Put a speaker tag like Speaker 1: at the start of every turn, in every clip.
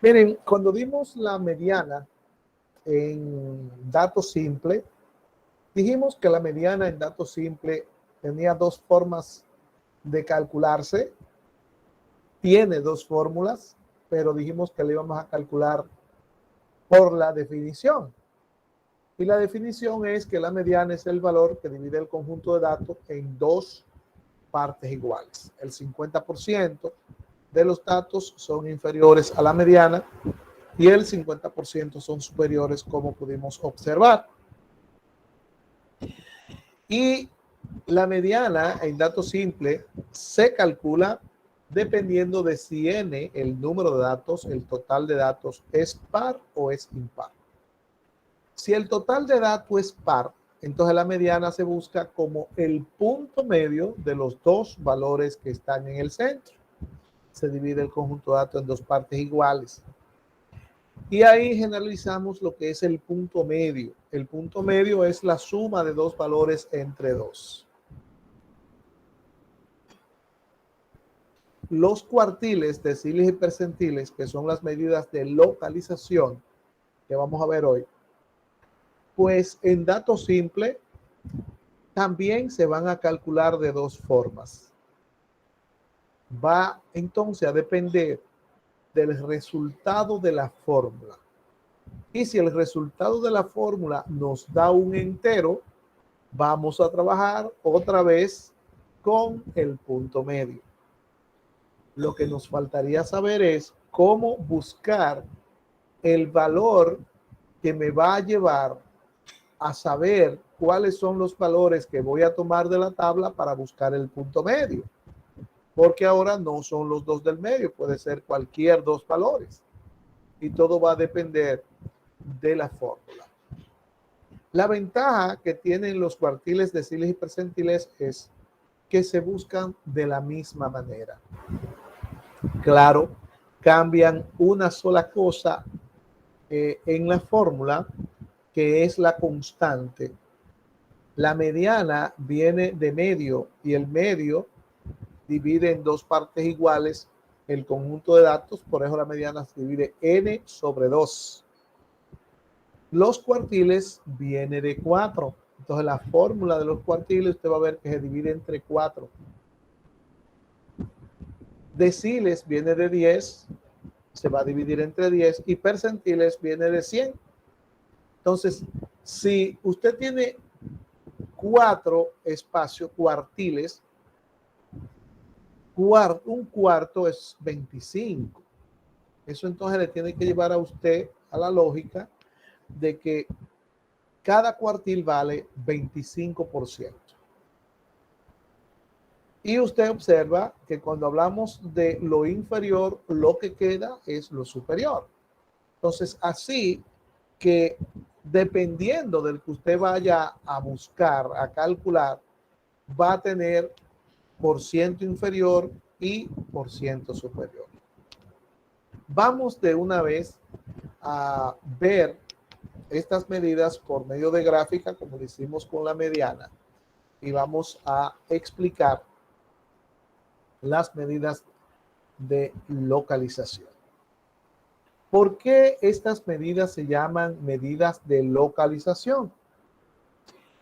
Speaker 1: Miren, cuando dimos la mediana en dato simple, dijimos que la mediana en dato simple tenía dos formas de calcularse, tiene dos fórmulas, pero dijimos que le íbamos a calcular por la definición. Y la definición es que la mediana es el valor que divide el conjunto de datos en dos partes iguales. El 50% de los datos son inferiores a la mediana y el 50% son superiores, como pudimos observar. Y la mediana en datos simple se calcula dependiendo de si n, el número de datos, el total de datos, es par o es impar. Si el total de datos es par, entonces la mediana se busca como el punto medio de los dos valores que están en el centro. Se divide el conjunto de datos en dos partes iguales. Y ahí generalizamos lo que es el punto medio. El punto medio es la suma de dos valores entre dos. Los cuartiles, deciles y percentiles, que son las medidas de localización que vamos a ver hoy, pues en dato simple también se van a calcular de dos formas. Va entonces a depender del resultado de la fórmula. Y si el resultado de la fórmula nos da un entero, vamos a trabajar otra vez con el punto medio. Lo que nos faltaría saber es cómo buscar el valor que me va a llevar a saber cuáles son los valores que voy a tomar de la tabla para buscar el punto medio. Porque ahora no son los dos del medio, puede ser cualquier dos valores. Y todo va a depender de la fórmula. La ventaja que tienen los cuartiles, deciles y percentiles es que se buscan de la misma manera. Claro, cambian una sola cosa en la fórmula, que es la constante. La mediana viene de medio y el medio divide en dos partes iguales el conjunto de datos, por eso la mediana se divide n sobre 2. Los cuartiles viene de 4. Entonces la fórmula de los cuartiles usted va a ver que se divide entre 4. Deciles viene de 10, se va a dividir entre 10 y percentiles viene de 100. Entonces, si usted tiene 4 espacios cuartiles, un cuarto es 25. Eso entonces le tiene que llevar a usted a la lógica de que cada cuartil vale 25%. Y usted observa que cuando hablamos de lo inferior, lo que queda es lo superior. Entonces, así que dependiendo del que usted vaya a buscar, a calcular, va a tener por ciento inferior y por ciento superior. Vamos de una vez a ver estas medidas por medio de gráfica, como lo hicimos con la mediana, y vamos a explicar las medidas de localización. ¿Por qué estas medidas se llaman medidas de localización?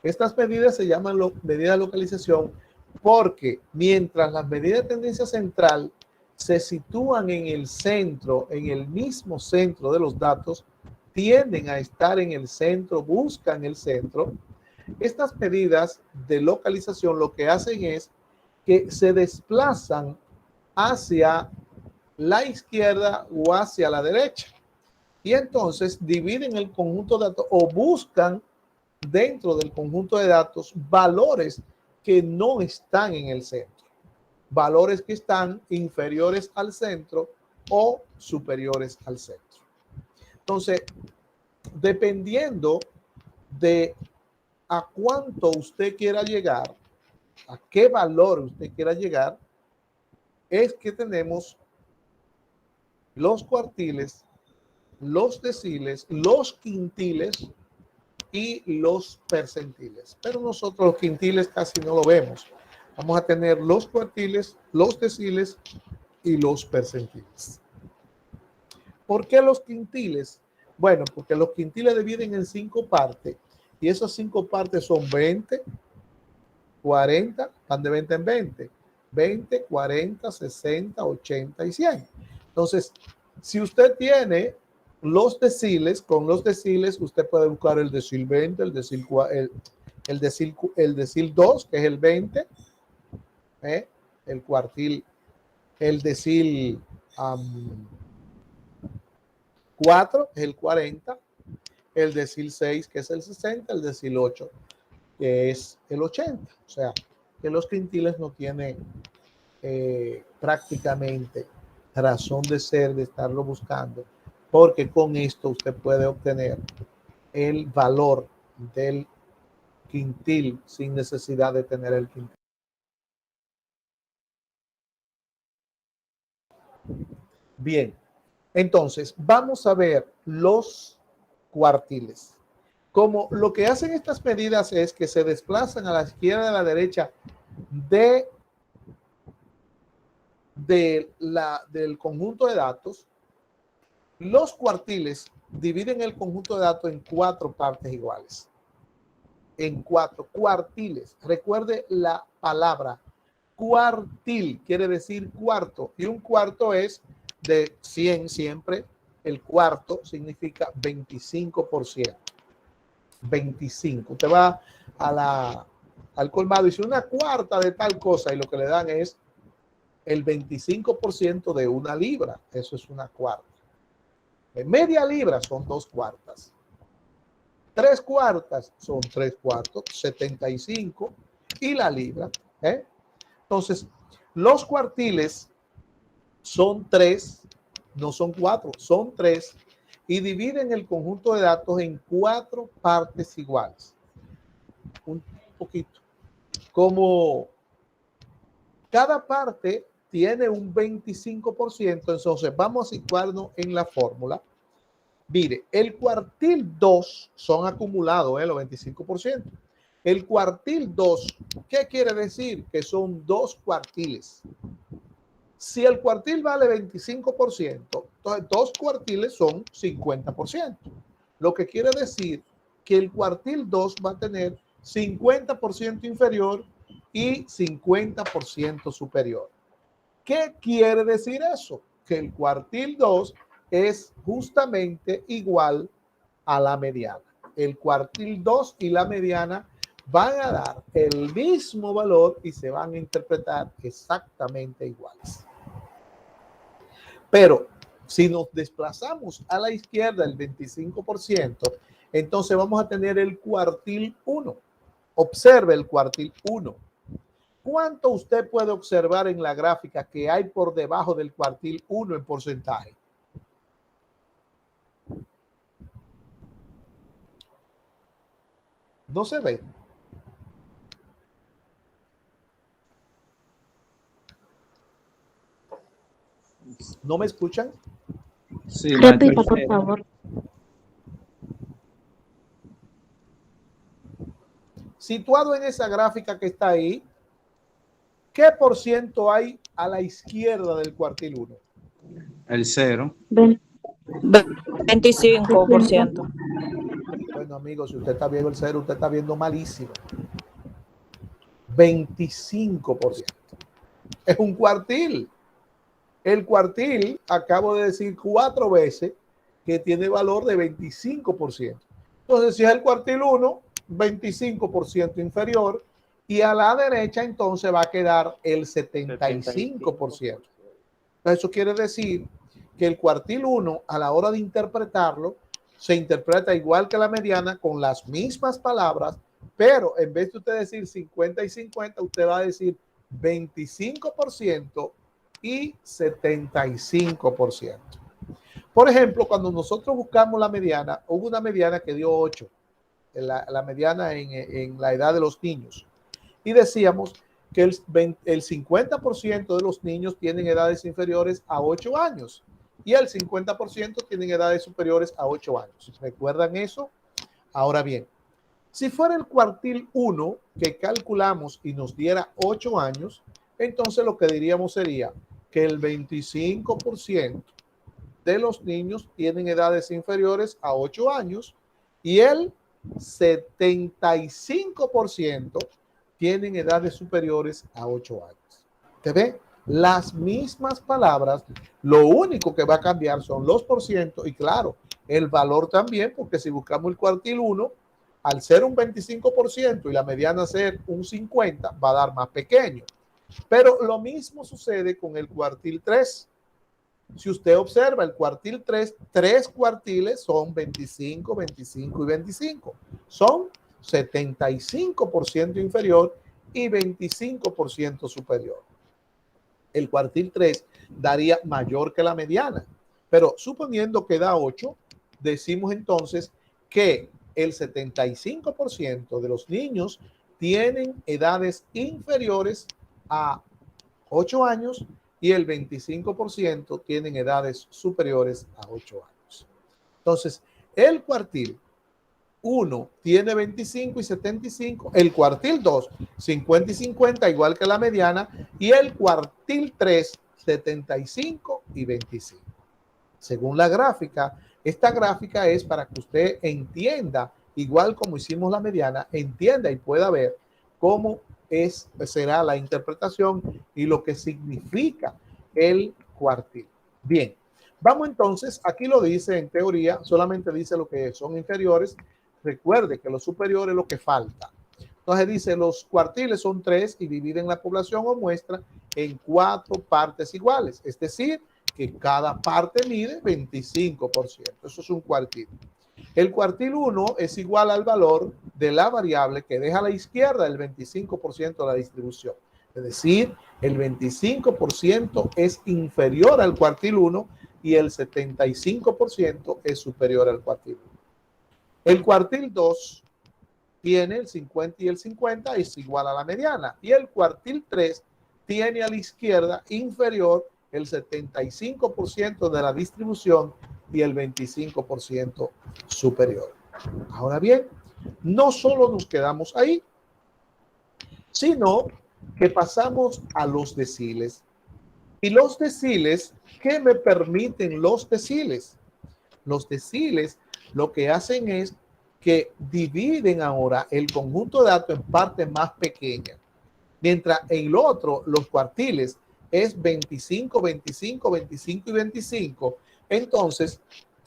Speaker 1: Estas medidas se llaman medidas de localización porque mientras las medidas de tendencia central se sitúan en el centro, en el mismo centro de los datos, tienden a estar en el centro, buscan el centro. Estas medidas de localización lo que hacen es que se desplazan hacia la izquierda o hacia la derecha. Y entonces dividen el conjunto de datos o buscan dentro del conjunto de datos valores que no están en el centro, valores que están inferiores al centro o superiores al centro. Entonces, dependiendo de a cuánto usted quiera llegar, a qué valor usted quiera llegar, es que tenemos los cuartiles, los deciles, los quintiles y los percentiles. Pero nosotros los quintiles casi no lo vemos. Vamos a tener los cuartiles, los deciles y los percentiles. ¿Por qué los quintiles? Bueno, porque los quintiles dividen en 5 partes y esas 5 partes son 20, 40, van de 20 en 20, 20, 40, 60, 80 y 100. Entonces, si usted tiene los deciles, con los deciles usted puede buscar el decil 20, el decil 2, que es el 20, el cuartil, el decil 4, que es el 40, el decil 6, que es el 60, el decil 8, que es el 80. O sea, que los quintiles no tienen prácticamente razón de ser, de estarlo buscando, porque con esto usted puede obtener el valor del quintil sin necesidad de tener el quintil. Bien, entonces vamos a ver los cuartiles. Como lo que hacen estas medidas es que se desplazan a la izquierda y a la derecha del conjunto de datos. Los cuartiles dividen el conjunto de datos en 4 partes iguales. En 4 cuartiles. Recuerde la palabra cuartil, quiere decir cuarto. Y un cuarto es de 100 siempre. El cuarto significa 25%. 25. Usted va al colmado y dice una cuarta de tal cosa y lo que le dan es el 25% de una libra. Eso es una cuarta. Media libra son 2 cuartas. 3 cuartas son 3 cuartos, 75 y la libra. Entonces, los cuartiles son 3, no son 4, son 3 y dividen el conjunto de datos en 4 partes iguales. Un poquito. Como cada parte tiene un 25%, entonces vamos a situarnos en la fórmula. Mire, el cuartil 2 son acumulados, los 25%. El cuartil 2, ¿qué quiere decir? Que son 2 cuartiles. Si el cuartil vale 25%, entonces 2 cuartiles son 50%. Lo que quiere decir que el cuartil 2 va a tener 50% inferior y 50% superior. ¿Qué quiere decir eso? Que el cuartil 2 es justamente igual a la mediana. El cuartil 2 y la mediana van a dar el mismo valor y se van a interpretar exactamente iguales. Pero si nos desplazamos a la izquierda el 25%, entonces vamos a tener el cuartil 1. Observe el cuartil 1. ¿Cuánto usted puede observar en la gráfica que hay por debajo del cuartil 1 en porcentaje? No se ve. ¿No me escuchan?
Speaker 2: Sí,
Speaker 3: repita, por favor.
Speaker 1: Situado en esa gráfica que está ahí, ¿qué por ciento hay a la izquierda del cuartil 1?
Speaker 2: El 0.
Speaker 3: 25%.
Speaker 1: Bueno, amigos, si usted está viendo el 0, usted está viendo malísimo. 25%. Es un cuartil. El cuartil, acabo de decir 4 veces que tiene valor de 25%. Entonces, si es el cuartil 1, 25% inferior, y a la derecha entonces va a quedar el 75%. Eso quiere decir que el cuartil 1, a la hora de interpretarlo, se interpreta igual que la mediana con las mismas palabras, pero en vez de usted decir 50 y 50, usted va a decir 25% y 75%. Por ejemplo, cuando nosotros buscamos la mediana, hubo una mediana que dio 8, la mediana en la edad de los niños, y decíamos que el 50% de los niños tienen edades inferiores a 8 años y el 50% tienen edades superiores a 8 años. ¿Recuerdan eso? Ahora bien, si fuera el cuartil 1 que calculamos y nos diera 8 años, entonces lo que diríamos sería que el 25% de los niños tienen edades inferiores a 8 años y el 75% tienen edades superiores a 8 años. ¿Te ve? Las mismas palabras, lo único que va a cambiar son los porcientos y claro, el valor también, porque si buscamos el cuartil 1, al ser un 25% y la mediana ser un 50%, va a dar más pequeño. Pero lo mismo sucede con el cuartil 3. Si usted observa el cuartil 3, 3 cuartiles son 25, 25 y 25. Son 75% inferior y 25% superior. El cuartil 3 daría mayor que la mediana. Pero suponiendo que da 8, decimos entonces que el 75% de los niños tienen edades inferiores a 8 años y el 25% tienen edades superiores a 8 años. Entonces, el cuartil 1 tiene 25 y 75, el cuartil 2, 50 y 50, igual que la mediana, y el cuartil 3, 75 y 25. Según la gráfica, esta gráfica es para que usted entienda, igual como hicimos la mediana, entienda y pueda ver cómo será la interpretación y lo que significa el cuartil. Bien, vamos entonces, aquí lo dice en teoría, solamente dice lo que son inferiores. Recuerde que los superiores es lo que falta. Entonces dice, los cuartiles son 3 y dividen la población o muestra en 4 partes iguales. Es decir, que cada parte mide 25%. Eso es un cuartil. El cuartil 1 es igual al valor de la variable que deja a la izquierda el 25% de la distribución. Es decir, el 25% es inferior al cuartil 1 y el 75% es superior al cuartil 1. El cuartil 2 tiene el 50 y el 50, es igual a la mediana. Y el cuartil 3 tiene a la izquierda inferior el 75% de la distribución y el 25% superior. Ahora bien, no solo nos quedamos ahí, sino que pasamos a los deciles. Y los deciles, ¿qué me permiten los deciles? Los deciles lo que hacen es que dividen ahora el conjunto de datos en partes más pequeñas. Mientras en el otro, los cuartiles es 25, 25, 25 y 25. Entonces,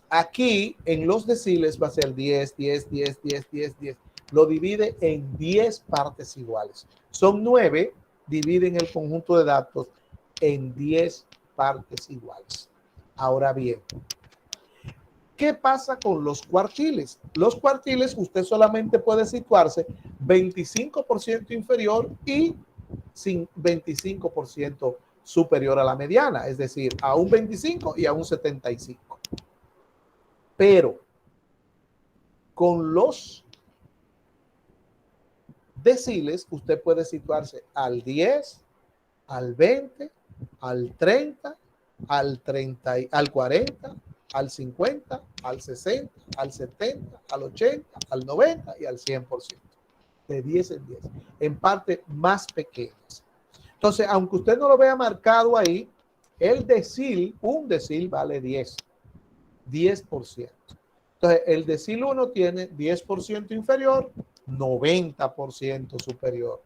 Speaker 1: aquí en los deciles va a ser 10, 10, 10, 10, 10, 10. Lo divide en 10 partes iguales. Son 9, dividen el conjunto de datos en 10 partes iguales. Ahora bien, ¿qué pasa con los cuartiles? Los cuartiles usted solamente puede situarse 25% inferior y 25% superior a la mediana, es decir, a un 25 y a un 75. Pero con los deciles usted puede situarse al 10, al 20, al 30, al 30, al 40, al 50, al 60, al 70, al 80, al 90 y al 100%. De 10 en 10. En parte más pequeñas. Entonces, aunque usted no lo vea marcado ahí, el decil, un decil vale 10. 10%. Entonces, el decil 1 tiene 10% inferior, 90% superior.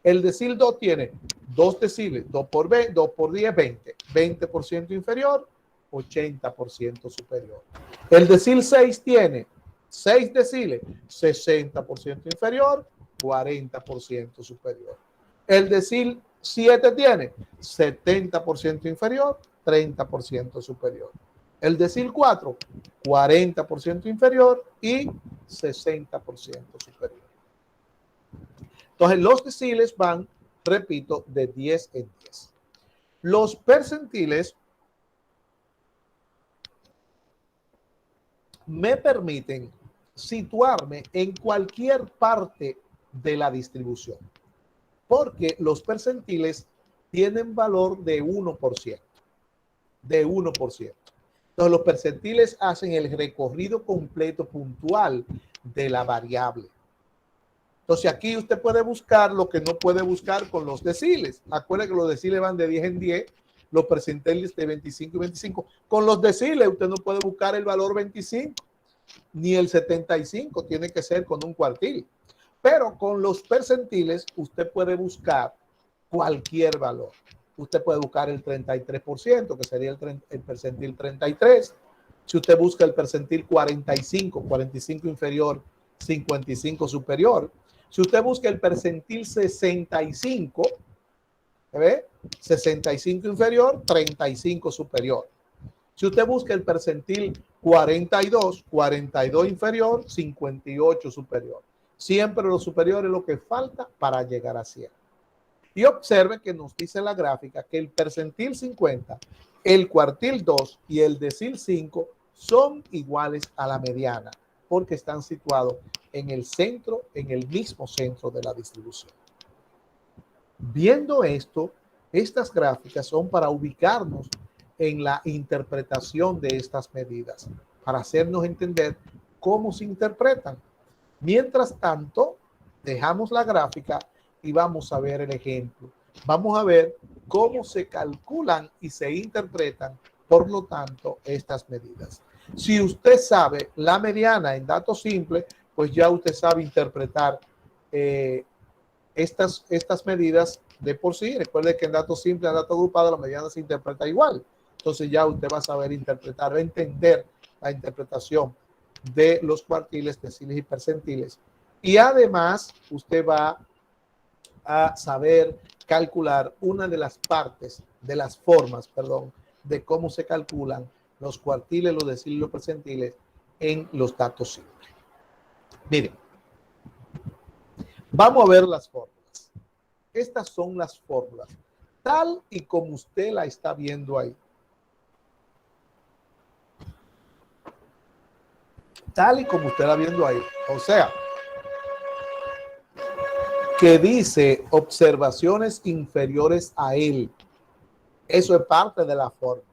Speaker 1: El decil 2 tiene 2 deciles, 2 por 20, 2 por 10, 20. 20% inferior, 80% superior. El decil 6 tiene 6 deciles, 60% inferior, 40% superior. El decil 7 tiene 70% inferior, 30% superior. El decil 4, 40% inferior y 60% superior. Entonces, los deciles van, repito, de 10 en 10. Los percentiles me permiten situarme en cualquier parte de la distribución, porque los percentiles tienen valor de 1%. De 1%. Entonces, los percentiles hacen el recorrido completo puntual de la variable. Entonces, aquí usted puede buscar lo que no puede buscar con los deciles. Acuérdense que los deciles van de 10 en 10, los percentiles de 25 y 25. Con los deciles usted no puede buscar el valor 25, ni el 75, tiene que ser con un cuartil. Pero con los percentiles usted puede buscar cualquier valor. Usted puede buscar el 33%, que sería el percentil 33. Si usted busca el percentil 45, 45 inferior, 55 superior. Si usted busca el percentil 65, ¿ve? 65 inferior, 35 superior. Si usted busca el percentil 42, 42 inferior, 58 superior. Siempre lo superior es lo que falta para llegar a 100. Y observe que nos dice la gráfica que el percentil 50, el cuartil 2 y el decil 5 son iguales a la mediana porque están situados en el centro, en el mismo centro de la distribución. Viendo esto, estas gráficas son para ubicarnos en la interpretación de estas medidas, para hacernos entender cómo se interpretan. Mientras tanto, dejamos la gráfica y vamos a ver el ejemplo. Vamos a ver cómo se calculan y se interpretan, por lo tanto, estas medidas. Si usted sabe la mediana en datos simples, pues ya usted sabe interpretar estas medidas de por sí. Recuerde que en datos simples, en datos agrupados, la mediana se interpreta igual. Entonces ya usted va a saber interpretar, va a entender la interpretación de los cuartiles, deciles y percentiles. Y además usted va a saber calcular una de las partes, de las formas, perdón, de cómo se calculan los cuartiles, los deciles y los percentiles en los datos simples. Miren, vamos a ver las fórmulas. Estas son las fórmulas, tal y como usted la está viendo ahí. Tal y como usted la viendo ahí. O sea, que dice observaciones inferiores a él. Eso es parte de la fórmula.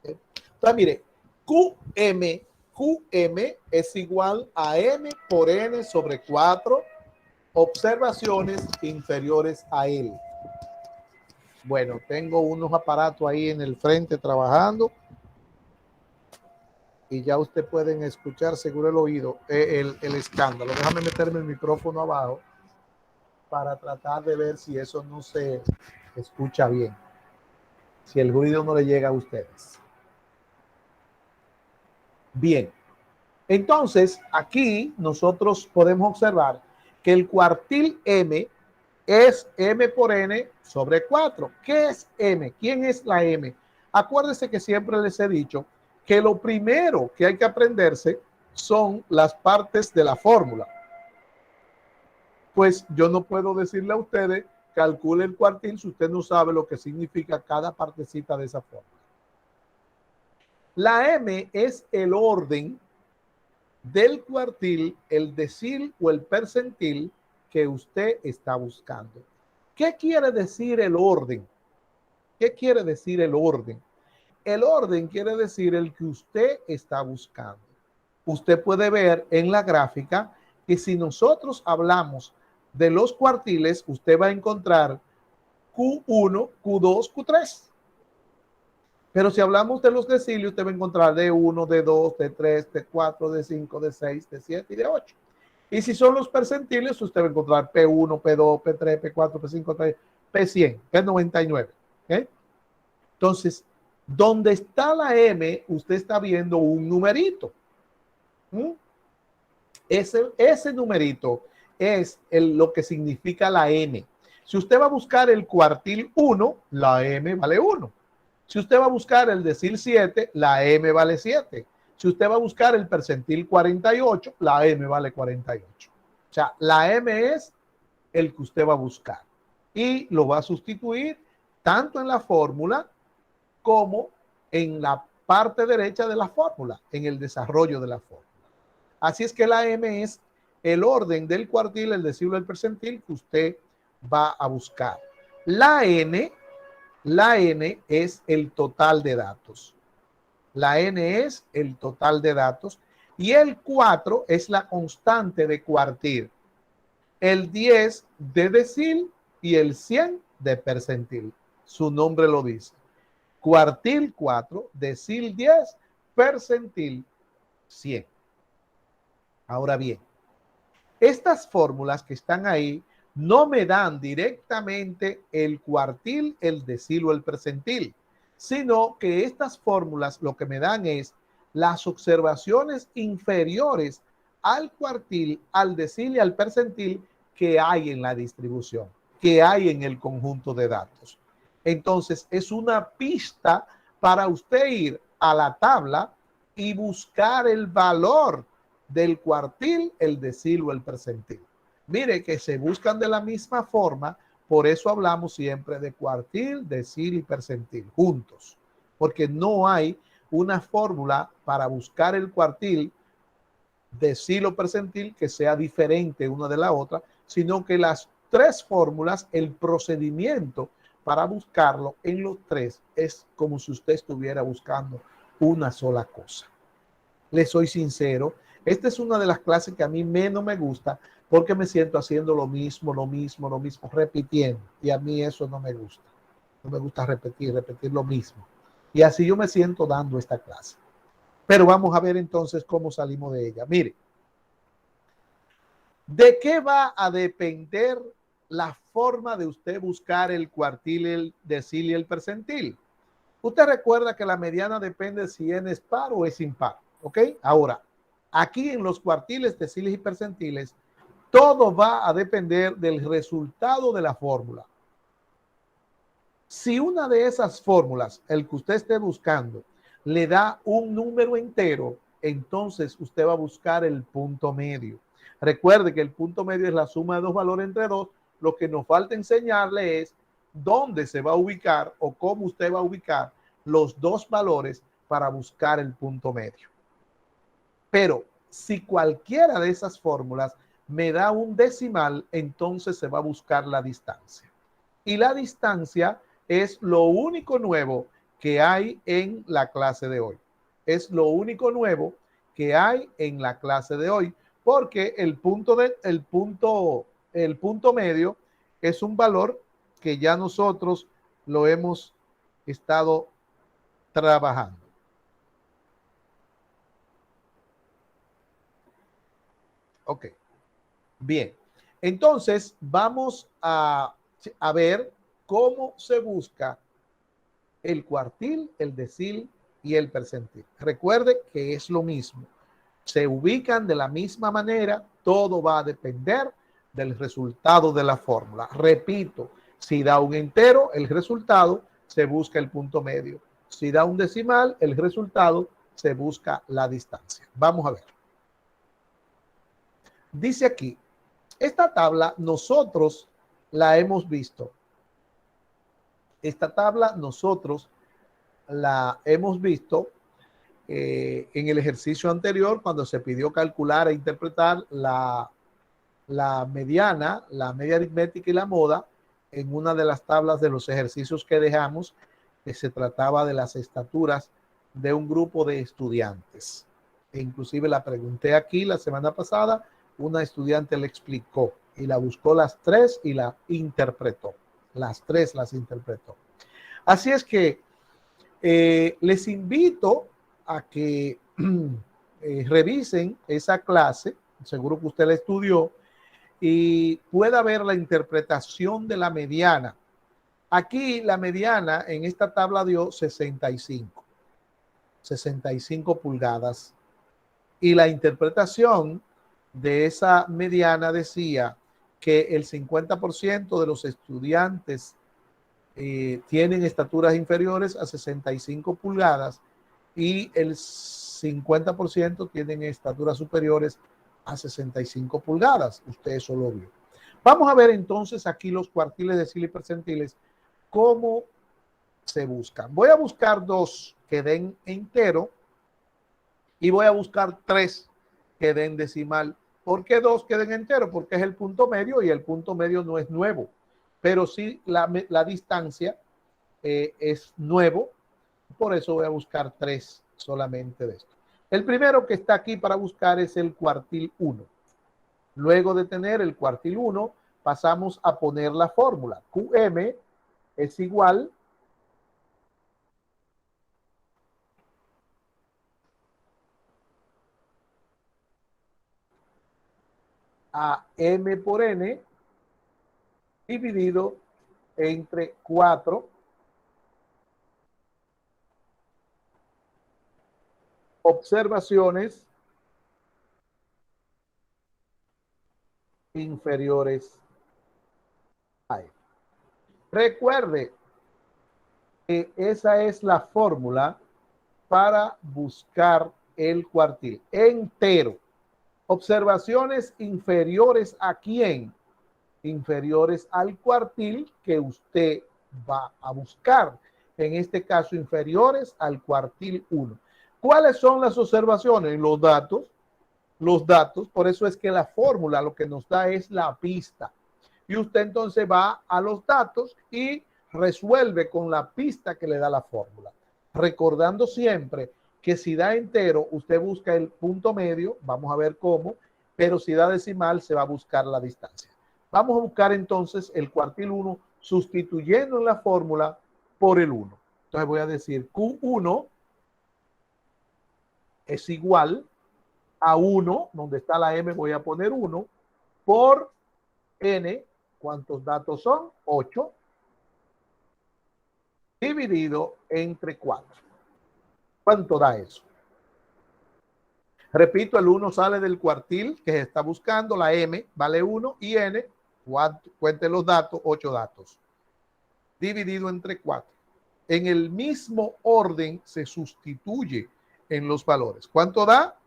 Speaker 1: Entonces, mire, QM es igual a M por N sobre 4 observaciones inferiores a él. Bueno, tengo unos aparatos ahí en el frente trabajando y ya usted pueden escuchar seguro el oído, el escándalo. Déjame meterme el micrófono abajo para tratar de ver si eso no se escucha bien, si el ruido no le llega a ustedes. Bien, entonces aquí nosotros podemos observar que el cuartil M es M por N sobre 4. ¿Qué es M? ¿Quién es la M? Acuérdense que siempre les he dicho que lo primero que hay que aprenderse son las partes de la fórmula. Pues yo no puedo decirle a ustedes calcule el cuartil si usted no sabe lo que significa cada partecita de esa fórmula. La M es el orden del cuartil, el decil o el percentil que usted está buscando. ¿Qué quiere decir el orden? ¿Qué quiere decir el orden? El orden quiere decir el que usted está buscando. Usted puede ver en la gráfica que si nosotros hablamos de los cuartiles, usted va a encontrar Q1, Q2, Q3. Pero si hablamos de los deciles, usted va a encontrar D1, D2, D3, D4, D5, D6, D7 y D8. Y si son los percentiles, usted va a encontrar P1, P2, P3, P4, P5, P100, P99. ¿Okay? Entonces, donde está la M, usted está viendo un numerito. Ese numerito es lo que significa la M. Si usted va a buscar el cuartil 1, la M vale 1. Si usted va a buscar el decil 7, la M vale 7. Si usted va a buscar el percentil 48, la M vale 48. O sea, la M es el que usted va a buscar. Y lo va a sustituir tanto en la fórmula como en la parte derecha de la fórmula, en el desarrollo de la fórmula. Así es que la M es el orden del cuartil, el decil o el percentil que usted va a buscar. La N es el total de datos. La N es el total de datos. Y el 4 es la constante de cuartil. El 10 de decil y el 100 de percentil. Su nombre lo dice. cuartil 4, decil 10, percentil 100. Ahora bien, estas fórmulas que están ahí no me dan directamente el cuartil, el decil o el percentil, sino que estas fórmulas lo que me dan es las observaciones inferiores al cuartil, al decil y al percentil que hay en la distribución, que hay en el conjunto de datos. Entonces, es una pista para usted ir a la tabla y buscar el valor del cuartil, el decil o el percentil. Mire que se buscan de la misma forma, por eso hablamos siempre de cuartil, decil y percentil juntos, porque no hay una fórmula para buscar el cuartil, decil o percentil que sea diferente una de la otra, sino que las tres fórmulas, el procedimiento para buscarlo en los tres es como si usted estuviera buscando una sola cosa. Le soy sincero, esta es una de las clases que a mí menos me gusta porque me siento haciendo lo mismo, repitiendo. Y a mí eso no me gusta. No me gusta repetir lo mismo. Y así yo me siento dando esta clase. Pero vamos a ver entonces cómo salimos de ella. Mire, ¿de qué va a depender la forma de usted buscar el cuartil, el decil y el percentil? Usted recuerda que la mediana depende si es par o es impar, ¿ok? Ahora, aquí en los cuartiles, deciles y percentiles, todo va a depender del resultado de la fórmula. Si una de esas fórmulas, el que usted esté buscando, le da un número entero, entonces usted va a buscar el punto medio. Recuerde que el punto medio es la suma de dos valores entre dos. Lo que nos falta enseñarle es dónde se va a ubicar o cómo usted va a ubicar los dos valores para buscar el punto medio. Pero si cualquiera de esas fórmulas me da un decimal, entonces se va a buscar la distancia. Y la distancia es lo único nuevo que hay en la clase de hoy. Es lo único nuevo que hay en la clase de hoy, porque el punto medio es un valor que ya nosotros lo hemos estado trabajando. Ok, bien. Entonces vamos a ver cómo se busca el cuartil, el decil y el percentil. Recuerde que es lo mismo. Se ubican de la misma manera. Todo va a depender del resultado de la fórmula. Repito, si da un entero, el resultado se busca el punto medio. Si da un decimal, el resultado se busca la distancia. Vamos a ver. Dice aquí, esta tabla nosotros la hemos visto. Esta tabla nosotros la hemos visto en el ejercicio anterior cuando se pidió calcular e interpretar la mediana, la media aritmética y la moda en una de las tablas de los ejercicios que dejamos, que se trataba de las estaturas de un grupo de estudiantes. E inclusive la pregunté aquí la semana pasada, una estudiante le explicó y la buscó las tres y la interpretó. Las tres las interpretó. Así es que les invito a que revisen esa clase, seguro que usted la estudió, y pueda ver la interpretación de la mediana. Aquí la mediana en esta tabla dio 65 pulgadas. Y la interpretación de esa mediana decía que el 50% de los estudiantes tienen estaturas inferiores a 65 pulgadas y el 50% tienen estaturas superiores a 65 pulgadas. Usted eso lo vio. Vamos a ver entonces aquí los cuartiles, deciles y percentiles, cómo se buscan. Voy a buscar dos que den entero y voy a buscar tres que den decimal. ¿Por qué dos que den entero? Porque es el punto medio y el punto medio no es nuevo, pero sí la distancia es nuevo. Por eso voy a buscar tres solamente de esto. El primero que está aquí para buscar es el cuartil 1. Luego de tener el cuartil 1, pasamos a poner la fórmula. QM es igual a m por n dividido entre 4 observaciones inferiores a n. Recuerde que esa es la fórmula para buscar el cuartil entero. Observaciones inferiores a quién? Inferiores al cuartil que usted va a buscar. En este caso, inferiores al cuartil 1. ¿Cuáles son las observaciones? Los datos. Los datos. Por eso es que la fórmula lo que nos da es la pista. Y usted entonces va a los datos y resuelve con la pista que le da la fórmula. Recordando siempre que si da entero, usted busca el punto medio, vamos a ver cómo, pero si da decimal, se va a buscar la distancia. Vamos a buscar entonces el cuartil 1 sustituyendo en la fórmula por el 1. Entonces voy a decir Q1 es igual a 1, donde está la M voy a poner 1, por N, ¿cuántos datos son? 8, dividido entre 4. ¿Cuánto da eso? Repito, el 1 sale del cuartil que se está buscando, la M vale 1 y N, cuente los datos, 8 datos, dividido entre 4. En el mismo orden se sustituye en los valores. ¿Cuánto da?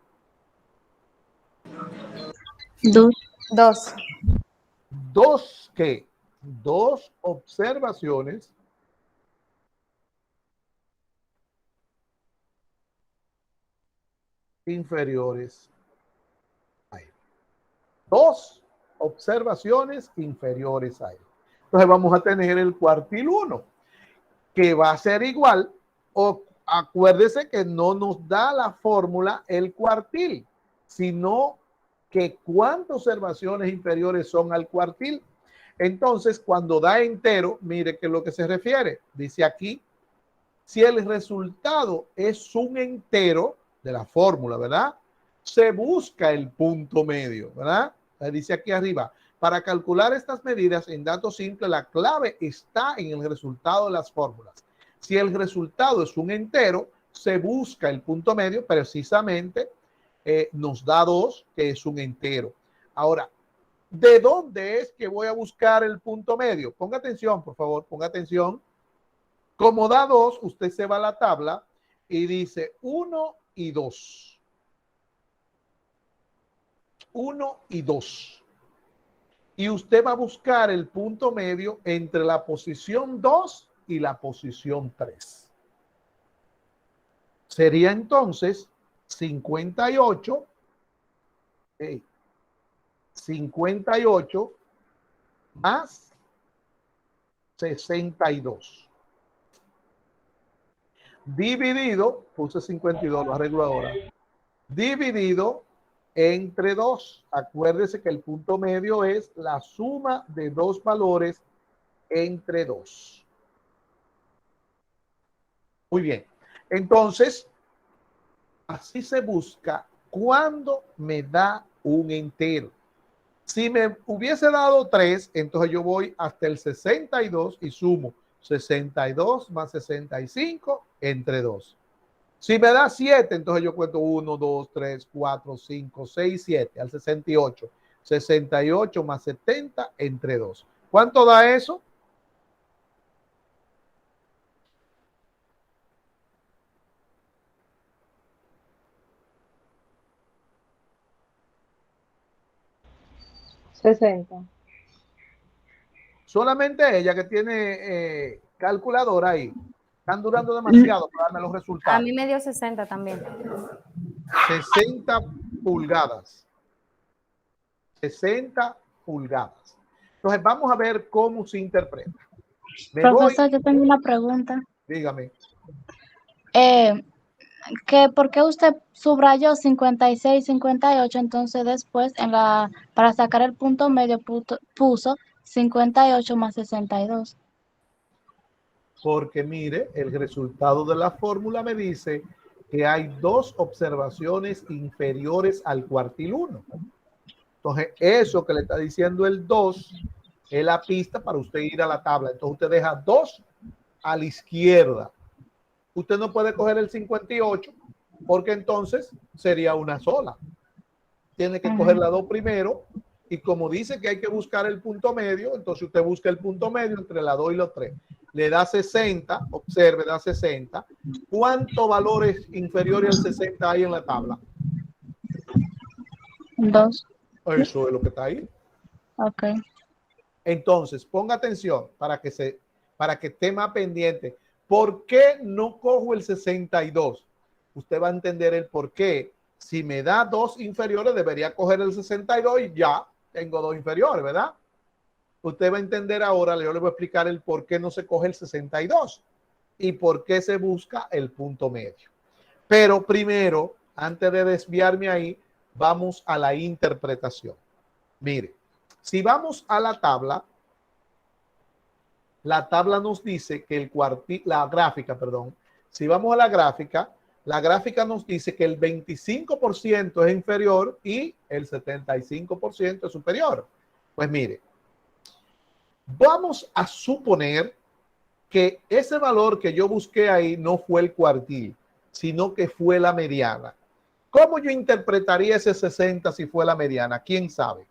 Speaker 3: 2.
Speaker 4: 2.
Speaker 1: 2, ¿qué? 2 observaciones inferiores a él. 2 observaciones inferiores a él. Entonces vamos a tener el cuartil 1, que va a ser igual, o acuérdese que no nos da la fórmula el cuartil, sino que cuántas observaciones inferiores son al cuartil. Entonces, cuando da entero, mire que es lo que se refiere. Dice aquí, si el resultado es un entero de la fórmula, ¿verdad? Se busca el punto medio, ¿verdad? Dice aquí arriba, para calcular estas medidas en datos simples, la clave está en el resultado de las fórmulas. Si el resultado es un entero, se busca el punto medio, precisamente nos da 2, que es un entero. Ahora, ¿de dónde es que voy a buscar el punto medio? Ponga atención, por favor, ponga atención. Como da 2, usted se va a la tabla y dice 1 y 2. 1 y 2. Y usted va a buscar el punto medio entre la posición 2 y la posición 3. Sería entonces 58. 58 más 62. Dividido, puse 52, lo arreglo ahora. Dividido entre 2. Acuérdese que el punto medio es la suma de dos valores entre 2. Muy bien. Entonces, así se busca cuando me da un entero. Si me hubiese dado 3, entonces yo voy hasta el 62 y sumo 62 más 65 entre 2. Si me da 7, entonces yo cuento 1, 2, 3, 4, 5, 6, 7 al 68. 68 más 70 entre 2. ¿Cuánto da eso? Solamente ella que tiene calculadora ahí. Están durando demasiado para darme los
Speaker 4: A
Speaker 1: resultados.
Speaker 4: mí me dio 60 también.
Speaker 1: 60 pulgadas. 60 pulgadas. Entonces vamos a ver cómo se interpreta.
Speaker 3: Profesor, yo tengo una pregunta.
Speaker 1: Dígame.
Speaker 3: ¿Por qué usted subrayó 56, 58? Entonces después, para sacar el punto medio, puso 58 más 62.
Speaker 1: Porque mire, el resultado de la fórmula me dice que hay 2 observaciones inferiores al cuartil 1. Entonces, eso que le está diciendo el 2 es la pista para usted ir a la tabla. Entonces, usted deja 2 a la izquierda. Usted no puede coger el 58 porque entonces sería una sola. Tiene que coger la 2 primero y como dice que hay que buscar el punto medio, entonces usted busca el punto medio entre la 2 y los 3. Le da 60, observe, da 60. ¿Cuántos valores inferiores al 60 hay en la tabla?
Speaker 3: 2.
Speaker 1: Eso es lo que está ahí.
Speaker 3: Ok.
Speaker 1: Entonces, ponga atención para que esté más pendiente. ¿Por qué no cojo el 62? Usted va a entender el por qué. Si me da 2 inferiores, debería coger el 62 y ya tengo 2 inferiores, ¿verdad? Usted va a entender ahora, yo le voy a explicar el por qué no se coge el 62 y por qué se busca el punto medio. Pero primero, antes de desviarme ahí, vamos a la interpretación. Mire, si vamos a la tabla nos dice que el cuartil, la gráfica, perdón, si vamos a la gráfica nos dice que el 25% es inferior y el 75% es superior. Pues mire, vamos a suponer que ese valor que yo busqué ahí no fue el cuartil, sino que fue la mediana. ¿Cómo yo interpretaría ese 60 si fue la mediana? ¿Quién sabe?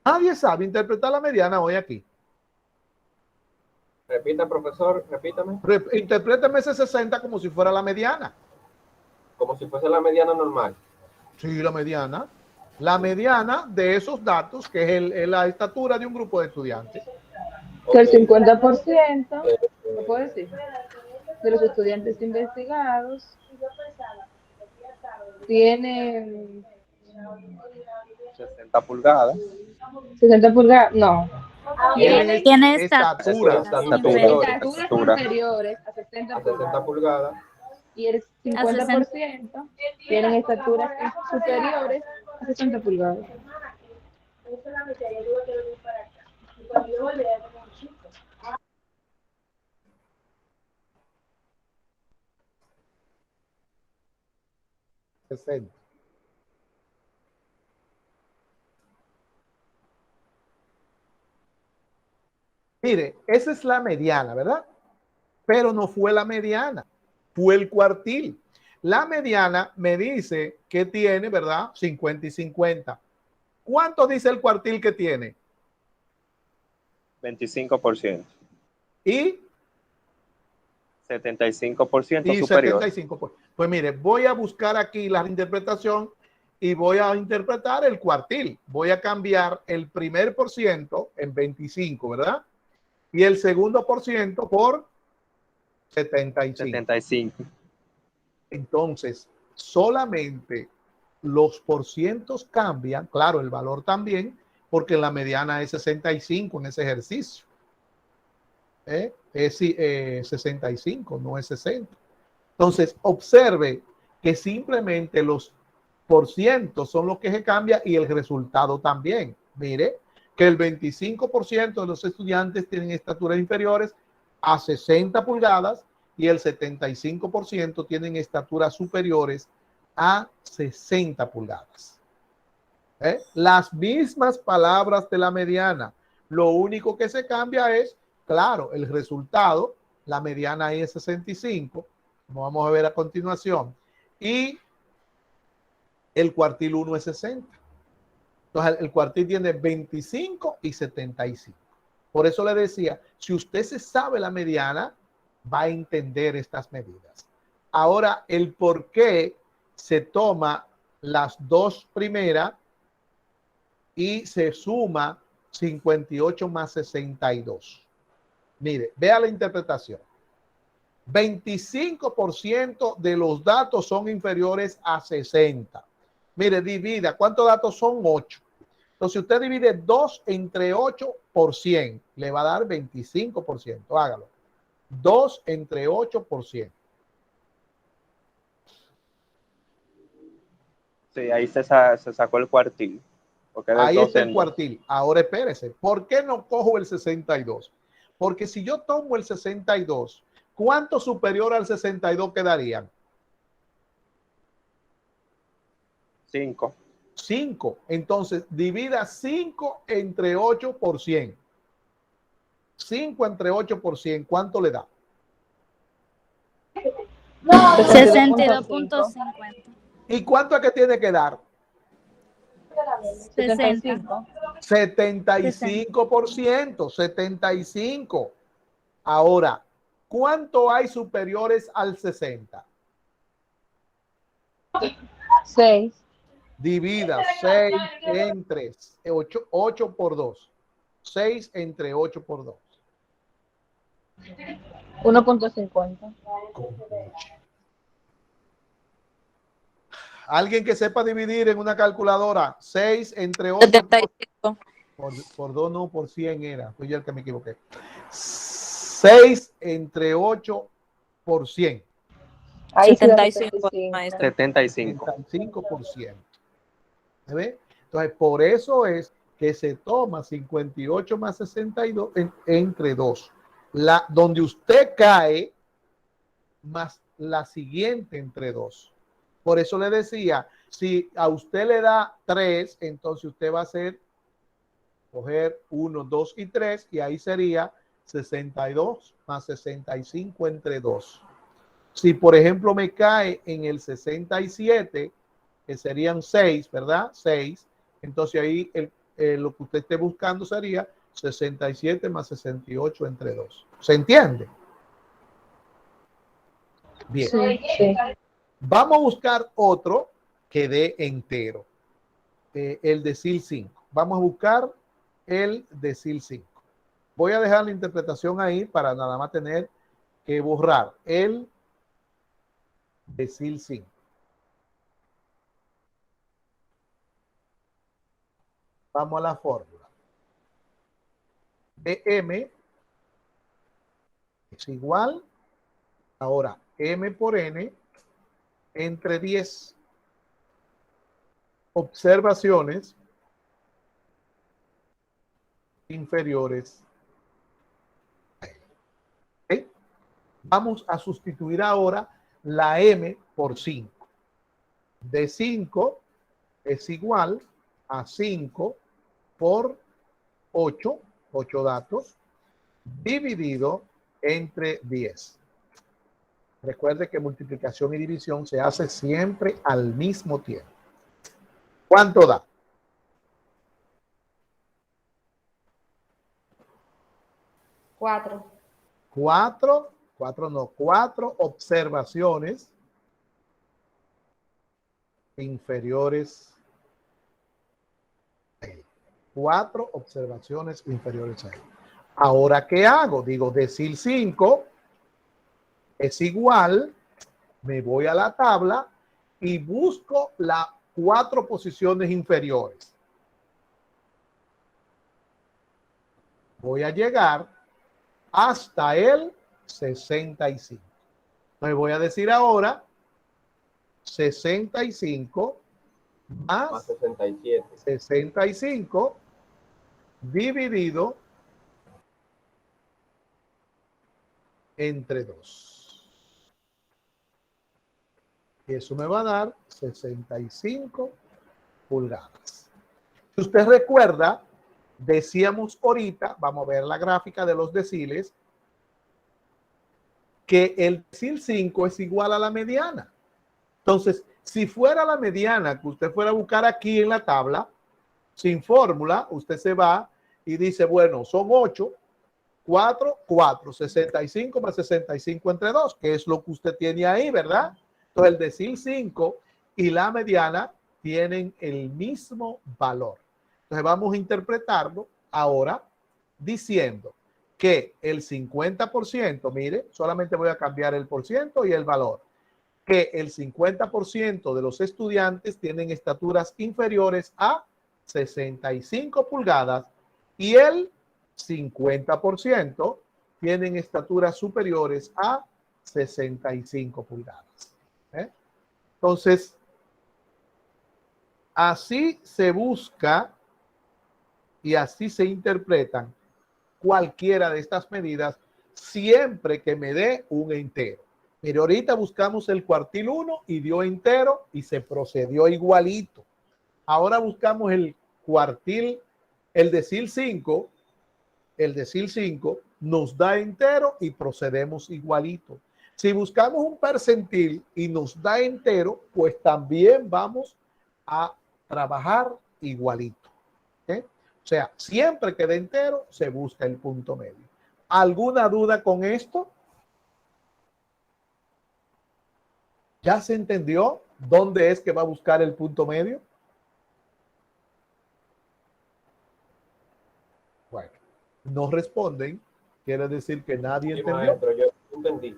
Speaker 1: Nadie sabe interpretar la mediana hoy aquí.
Speaker 5: Repita, profesor, repítame.
Speaker 1: Interprétame ese 60 como si fuera la mediana.
Speaker 5: Como si fuese la mediana normal.
Speaker 1: Sí, la mediana. La mediana de esos datos, que es la estatura de un grupo de estudiantes.
Speaker 6: Que el 50%, ¿lo puedo decir? De los estudiantes investigados tienen
Speaker 2: 60 pulgadas.
Speaker 6: 60 pulgadas, no.
Speaker 3: Tiene
Speaker 1: estatura.
Speaker 6: Estaturas inferiores a 60
Speaker 5: A 60 pulgadas.
Speaker 6: y el 50% tienen estaturas superiores a 60 pulgadas.
Speaker 1: Mire, esa es la mediana, ¿verdad? Pero no fue la mediana, fue el cuartil. La mediana me dice que tiene, ¿verdad? 50 y 50. ¿Cuánto dice el cuartil que tiene?
Speaker 2: 25%.
Speaker 1: Y
Speaker 2: 75% superior.
Speaker 1: 75%. Pues mire, voy a buscar aquí la interpretación y voy a interpretar el cuartil. Voy a cambiar el primer por ciento en 25, ¿verdad? Y el segundo por ciento por 75. Entonces, solamente los porcientos cambian, claro, el valor también, porque la mediana es 65 en ese ejercicio. Es 65, no es 60. Entonces, observe que simplemente los porcientos son los que se cambian y el resultado también. Mire que el 25% de los estudiantes tienen estaturas inferiores a 60 pulgadas y el 75% tienen estaturas superiores a 60 pulgadas. Las mismas palabras de la mediana. Lo único que se cambia es, claro, el resultado. La mediana ahí es 65, como vamos a ver a continuación. Y el cuartil 1 es 60. Entonces, el cuartil tiene 25 y 75. Por eso le decía, si usted se sabe la mediana, va a entender estas medidas. Ahora, el por qué se toma las dos primeras y se suma 58 más 62. Mire, vea la interpretación. 25% de los datos son inferiores a 60. Mire, divida. ¿Cuántos datos son? 8. Entonces, si usted divide 2 entre 8 por 100, le va a dar 25%. Hágalo. 2 entre 8%.
Speaker 2: Sí, ahí se sacó el cuartil.
Speaker 1: Ahí está el cuartil. Ahora espérese. ¿Por qué no cojo el 62? Porque si yo tomo el 62, ¿cuánto superior al 62 quedarían?
Speaker 2: 5.
Speaker 1: 5. Entonces, divida 5 entre 8 por 100. 5 entre 8 por 100, ¿cuánto le da?
Speaker 3: 62.50.
Speaker 1: ¿Y cuánto es que tiene que dar?
Speaker 6: 75.
Speaker 1: 75%. 75. Ahora, ¿cuánto hay superiores al 60?
Speaker 6: 6.
Speaker 1: Divida 6 entre 8, 8 por 2. 6 entre 8 por 2.
Speaker 6: 1.50.
Speaker 1: Alguien que sepa dividir en una calculadora 6 entre 8
Speaker 7: 75.
Speaker 1: por 2, no, por 100 era. Fui yo el que me equivoqué. 6 entre 8 por 100.
Speaker 6: Ahí sí da
Speaker 7: 75,
Speaker 6: 75.
Speaker 7: maestro.
Speaker 2: 75.
Speaker 1: 75%. ¿Se ve? Entonces, por eso es que se toma 58 más 62 entre 2. Donde usted cae más la siguiente entre 2. Por eso le decía, si a usted le da 3, entonces usted va a hacer, coger 1, 2 y 3, y ahí sería 62 más 65 entre 2. Si, por ejemplo, me cae en el 67, que serían 6, ¿verdad? 6. Entonces ahí lo que usted esté buscando sería 67 más 68 entre 2. ¿Se entiende? Bien.
Speaker 6: Sí.
Speaker 1: Vamos a buscar otro que dé entero. El decil 5. Vamos a buscar el decil 5. Voy a dejar la interpretación ahí para nada más tener que borrar el decil 5. Vamos a la fórmula. dm es igual, ahora, m por n entre 10. Observaciones inferiores. ¿Okay? Vamos a sustituir ahora la m por 5. De 5 es igual a 5 por 8, 8 datos, dividido entre 10. Recuerde que multiplicación y división se hace siempre al mismo tiempo. ¿Cuánto da?
Speaker 4: 4.
Speaker 1: 4 observaciones inferiores a él. 4 observaciones inferiores a él. Ahora, ¿qué hago? Digo, decil 5 es igual, me voy a la tabla y busco las 4 posiciones inferiores. Voy a llegar hasta el 65. Entonces voy a decir ahora 65 más
Speaker 5: 67.
Speaker 1: 65 dividido entre 2. Y eso me va a dar 65 pulgadas. Si usted recuerda, decíamos ahorita, vamos a ver la gráfica de los deciles, que el decil 5 es igual a la mediana. Entonces, si fuera la mediana que usted fuera a buscar aquí en la tabla, sin fórmula, usted se va y dice, bueno, son 8, 4, 4, 65 más 65 entre 2, que es lo que usted tiene ahí, ¿verdad? Entonces, el decil 5 y la mediana tienen el mismo valor. Entonces, vamos a interpretarlo ahora diciendo que el 50%, mire, solamente voy a cambiar el por ciento y el valor, que el 50% de los estudiantes tienen estaturas inferiores a 65 pulgadas y el 50% tienen estaturas superiores a 65 pulgadas. Entonces, así se busca y así se interpretan cualquiera de estas medidas siempre que me dé un entero. Pero ahorita buscamos el cuartil 1 y dio entero y se procedió igualito. Ahora buscamos el cuartil, el decil 5. El decil 5 nos da entero y procedemos igualito. Si buscamos un percentil y nos da entero, pues también vamos a trabajar igualito. ¿Okay? O sea, siempre que dé entero, se busca el punto medio. ¿Alguna duda con esto? ¿Ya se entendió dónde es que va a buscar el punto medio? Bueno, no responden. Quiere decir que nadie
Speaker 5: Sí,
Speaker 1: entendió.
Speaker 5: maestro, yo entendí.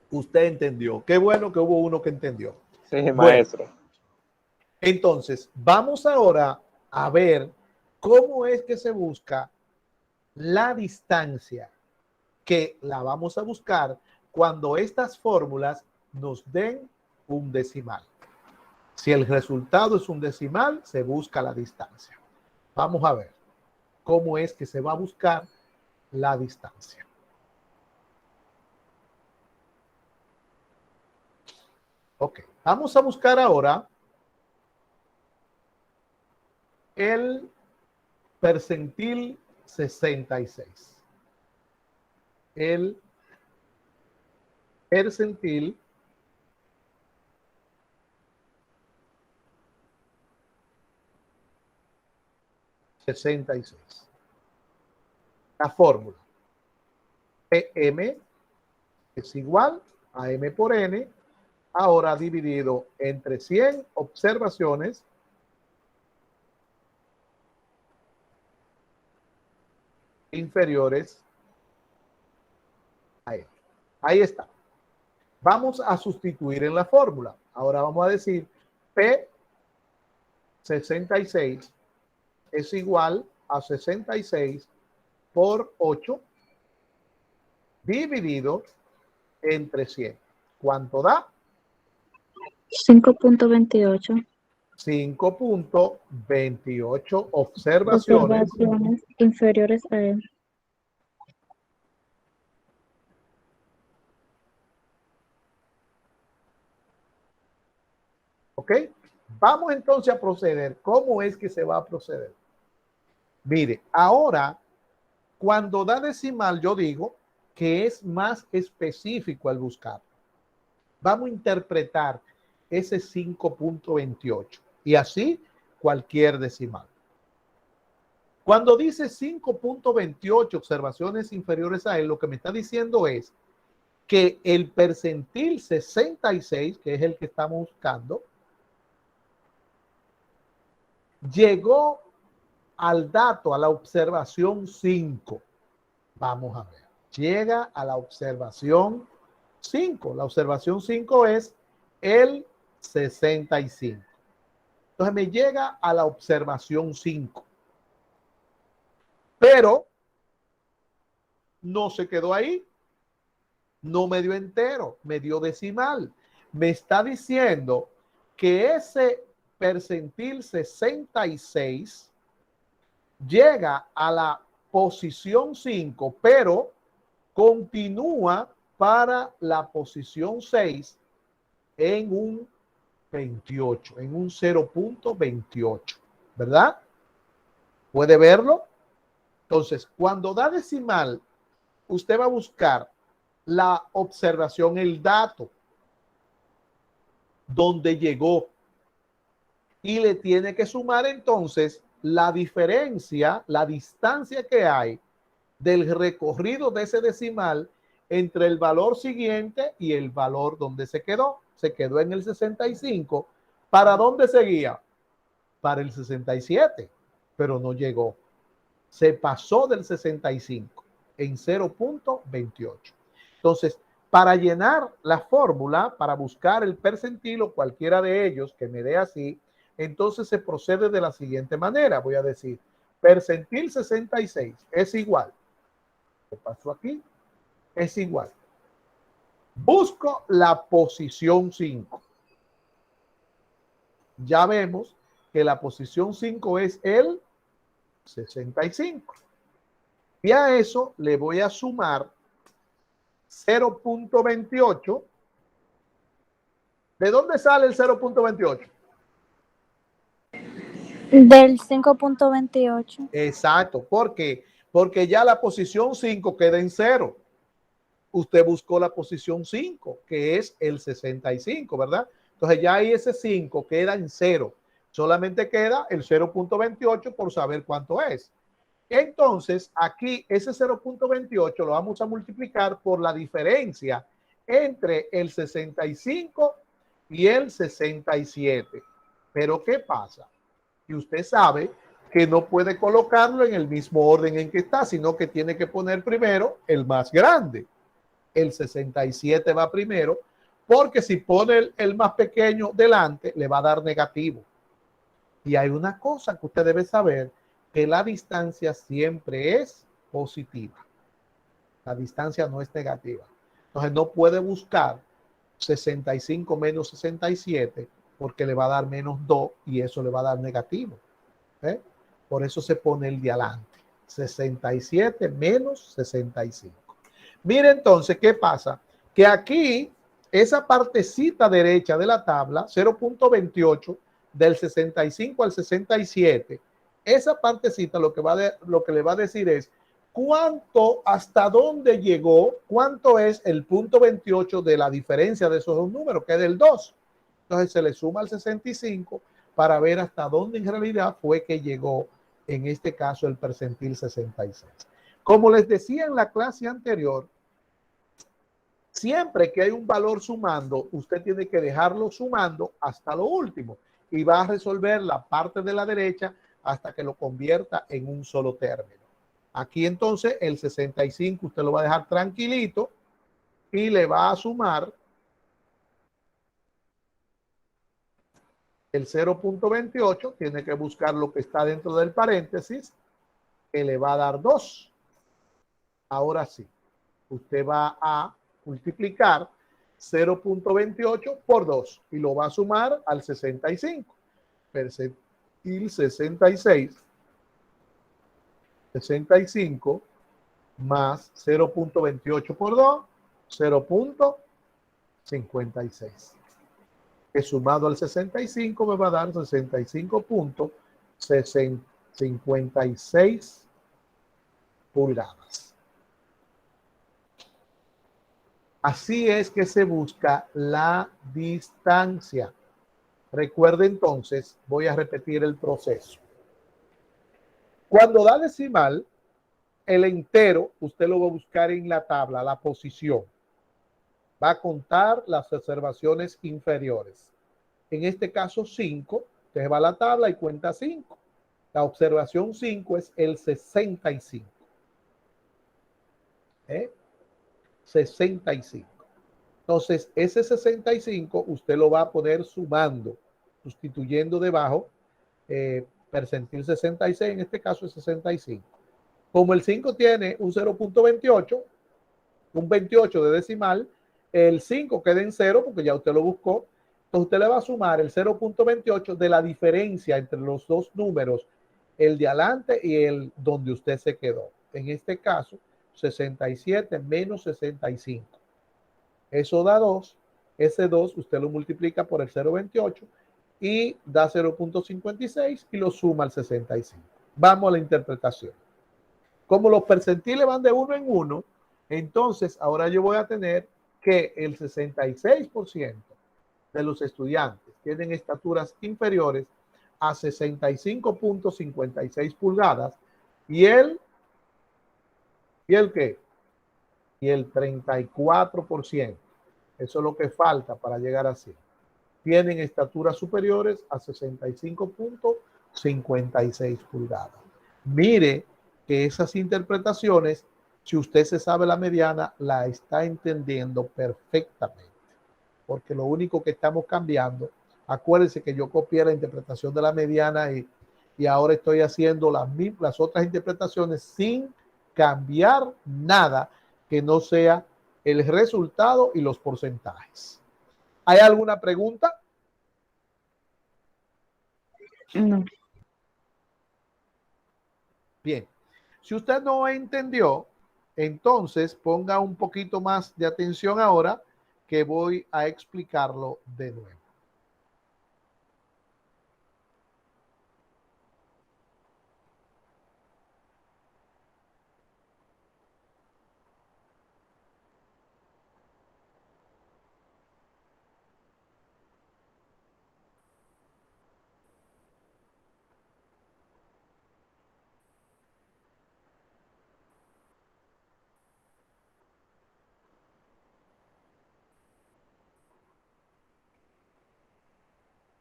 Speaker 1: Usted entendió. Qué bueno que hubo uno que entendió.
Speaker 2: Sí,
Speaker 1: Bueno,
Speaker 2: maestro.
Speaker 1: entonces, vamos ahora a ver cómo es que se busca la distancia, que la vamos a buscar cuando estas fórmulas nos den un decimal. Si el resultado es un decimal, se busca la distancia. Vamos a ver cómo es que se va a buscar la distancia. Ok, vamos a buscar ahora el percentil 66. El percentil 66. La fórmula PM es igual a M por N, ahora dividido entre 100 observaciones inferiores a N. Ahí está. Vamos a sustituir en la fórmula. Ahora vamos a decir P66 es igual a 66 por 8 dividido entre 100. ¿Cuánto da?
Speaker 3: 5.28.
Speaker 1: 5.28 observaciones
Speaker 3: Inferiores a él.
Speaker 1: ¿Ok? Vamos entonces a proceder. ¿Cómo es que se va a proceder? Mire, ahora, cuando da decimal, yo digo que es más específico al buscar. Vamos a interpretar ese 5.28 y así cualquier decimal. Cuando dice 5.28 observaciones inferiores a él, lo que me está diciendo es que el percentil 66, que es el que estamos buscando, llegó al dato, a la observación 5. Vamos a ver. Llega a la observación 5. La observación 5 es el 65. Entonces me llega a la observación 5. Pero no se quedó ahí. No me dio entero, me dio decimal. Me está diciendo que ese percentil 66 llega a la posición 5, pero continúa para la posición 6 en un 28, en un 0.28, ¿verdad? ¿Puede verlo? Entonces, cuando da decimal, usted va a buscar la observación, el dato, donde llegó, y le tiene que sumar entonces la diferencia, la distancia que hay del recorrido de ese decimal entre el valor siguiente y el valor donde se quedó. Se quedó en el 65. ¿Para dónde seguía? Para el 67, pero no llegó. Se pasó del 65 en 0.28. Entonces, para llenar la fórmula, para buscar el percentil o cualquiera de ellos que me dé así, entonces se procede de la siguiente manera. Voy a decir, percentil 66 es igual. ¿Qué pasó aquí? Es igual. Busco la posición 5. Ya vemos que la posición 5 es el 65. Y a eso le voy a sumar 0.28. ¿De dónde sale el 0.28?
Speaker 7: Del 5.28.
Speaker 1: Exacto. ¿Por qué? Porque ya la posición 5 queda en 0. Usted buscó la posición 5, que es el 65, ¿verdad? Entonces ya ahí ese 5 queda en 0. Solamente queda el 0.28 por saber cuánto es. Entonces, aquí ese 0.28 lo vamos a multiplicar por la diferencia entre el 65 y el 67. Pero ¿qué pasa? Y usted sabe que no puede colocarlo en el mismo orden en que está, sino que tiene que poner primero el más grande. El 67 va primero, porque si pone el más pequeño delante, le va a dar negativo. Y hay una cosa que usted debe saber, que la distancia siempre es positiva. La distancia no es negativa. Entonces no puede buscar 65 menos 67 porque le va a dar menos 2 y eso le va a dar negativo. ¿Eh? Por eso se pone el de adelante. 67 menos 65. Mire entonces qué pasa. Que aquí esa partecita derecha de la tabla, 0.28 del 65 al 67, esa partecita lo que le va a decir es cuánto, hasta dónde llegó, cuánto es el punto 28 de la diferencia de esos dos números, que es del 2. Entonces se le suma al 65 para ver hasta dónde en realidad fue que llegó, en este caso, el percentil 66. Como les decía en la clase anterior, siempre que hay un valor sumando, usted tiene que dejarlo sumando hasta lo último y va a resolver la parte de la derecha hasta que lo convierta en un solo término. Aquí entonces el 65 usted lo va a dejar tranquilito y le va a sumar el 0.28, tiene que buscar lo que está dentro del paréntesis, que le va a dar 2. Ahora sí, usted va a multiplicar 0.28 por 2 y lo va a sumar al 65. Percentil 66, 65 más 0.28 por 2, 0.56. Que sumado al 65 me va a dar 65.56 pulgadas. Así es que se busca la distancia. Recuerde entonces, voy a repetir el proceso. Cuando da decimal, el entero, usted lo va a buscar en la tabla, la posición. Va a contar las observaciones inferiores. En este caso 5, usted va a la tabla y cuenta 5. La observación 5 es el 65. 65. Entonces, ese 65 usted lo va a poner sumando, sustituyendo debajo percentil 66, en este caso es 65. Como el 5 tiene un 0.28, un 28 de decimal, el 5 queda en 0 porque ya usted lo buscó. Entonces usted le va a sumar el 0.28 de la diferencia entre los dos números, el de adelante y el donde usted se quedó. En este caso, 67 menos 65. Eso da 2. Ese 2 usted lo multiplica por el 0.28 y da 0.56 y lo suma al 65. Vamos a la interpretación. Como los percentiles van de 1 en 1, entonces ahora yo voy a tener que el 66% de los estudiantes tienen estaturas inferiores a 65.56 pulgadas y el ¿qué? Y el 34%. Eso es lo que falta para llegar a 100. Tienen estaturas superiores a 65.56 pulgadas. Mire que esas interpretaciones, si usted se sabe la mediana, la está entendiendo perfectamente. Porque lo único que estamos cambiando, acuérdense que yo copié la interpretación de la mediana y ahora estoy haciendo las otras interpretaciones sin cambiar nada que no sea el resultado y los porcentajes. ¿Hay alguna pregunta?
Speaker 6: No.
Speaker 1: Bien. Si usted no entendió, entonces ponga un poquito más de atención ahora que voy a explicarlo de nuevo.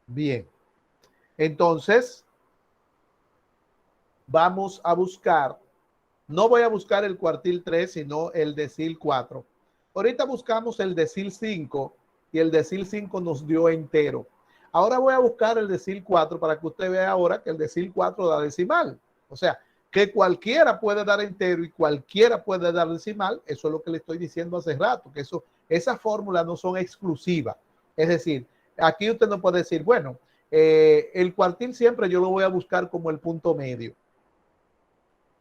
Speaker 1: Bien, entonces vamos a buscar, no voy a buscar el cuartil 3, sino el decil 4. Ahorita buscamos el decil 5 y el decil 5 nos dio entero. Ahora voy a buscar el decil 4 para que usted vea ahora que el decil 4 da decimal. O sea, que cualquiera puede dar entero y cualquiera puede dar decimal. Eso es lo que le estoy diciendo hace rato, que esas fórmulas no son exclusivas. Es decir, aquí usted no puede decir, bueno, el cuartil siempre yo lo voy a buscar como el punto medio.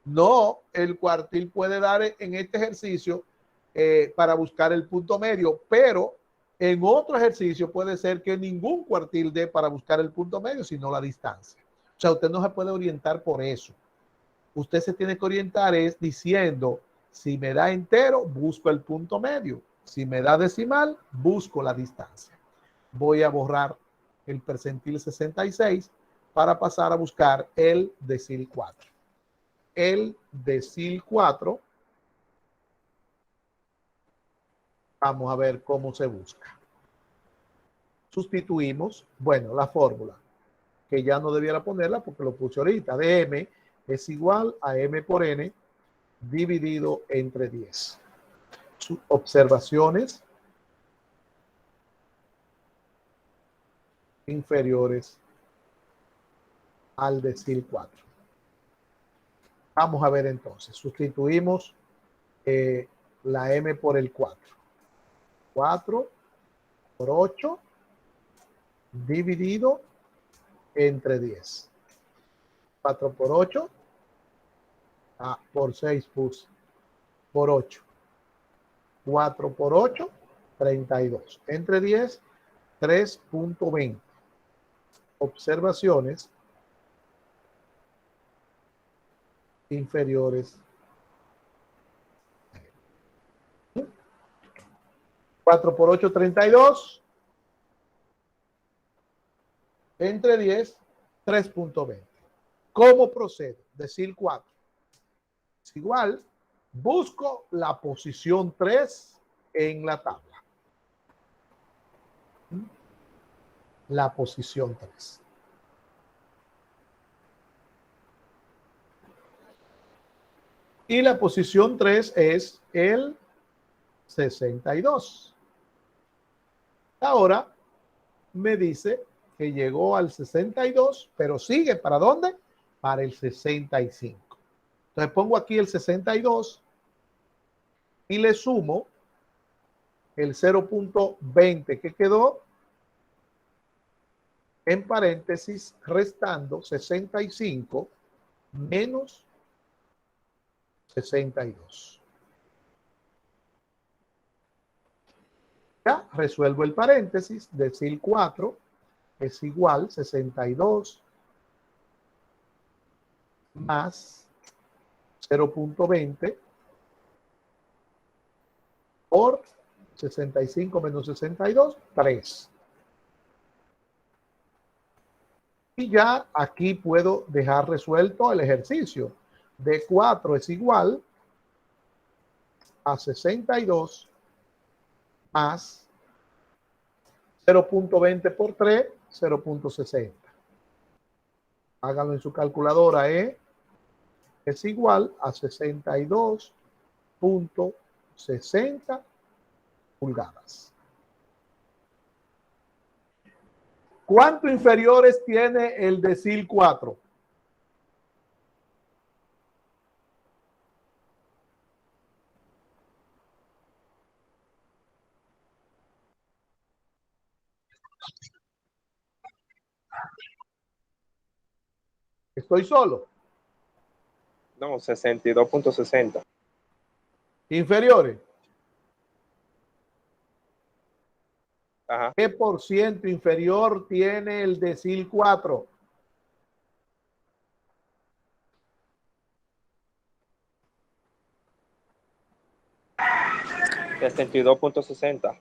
Speaker 1: No, el cuartil puede dar en este ejercicio para buscar el punto medio, pero en otro ejercicio puede ser que ningún cuartil dé para buscar el punto medio, sino la distancia. O sea, usted no se puede orientar por eso. Usted se tiene que orientar es diciendo, si me da entero, busco el punto medio. Si me da decimal, busco la distancia. Voy a borrar el percentil 66 para pasar a buscar el decil 4. El decil 4, vamos a ver cómo se busca. Sustituimos, bueno, la fórmula, que ya no debiera ponerla porque lo puse ahorita, de m es igual a m por n dividido entre 10. Sus observaciones inferiores al decil 4. Vamos a ver entonces, sustituimos la m por el 4. 4 por 8 dividido entre 10. 4 por 8, por 6 puse, por 8. 4 por 8, 32. Entre 10, 3.20. Observaciones inferiores. 4 por 8, 32. Entre 10, 3.20. ¿Cómo procede? Decil 4. Es igual, busco la posición 3 en la tabla. La posición 3. Y la posición 3 es el 62. Ahora me dice que llegó al 62, pero sigue ¿para dónde? Para el 65. Entonces pongo aquí el 62 y le sumo el 0.20 que quedó en paréntesis, restando 65 menos 62. Ya resuelvo el paréntesis, decil 4 es igual 62 más 0.20 por 65 menos 62, 3. Y ya aquí puedo dejar resuelto el ejercicio. De 4 es igual a 62 más 0.20 por 3, 0.60. Háganlo en su calculadora, es igual a 62.60 pulgadas. ¿Cuánto inferiores tiene el decil 4? Estoy solo.
Speaker 2: No, 62.60.
Speaker 1: Inferiores.
Speaker 2: Ajá.
Speaker 1: ¿Qué por ciento inferior tiene el decil 4?
Speaker 2: $62.60.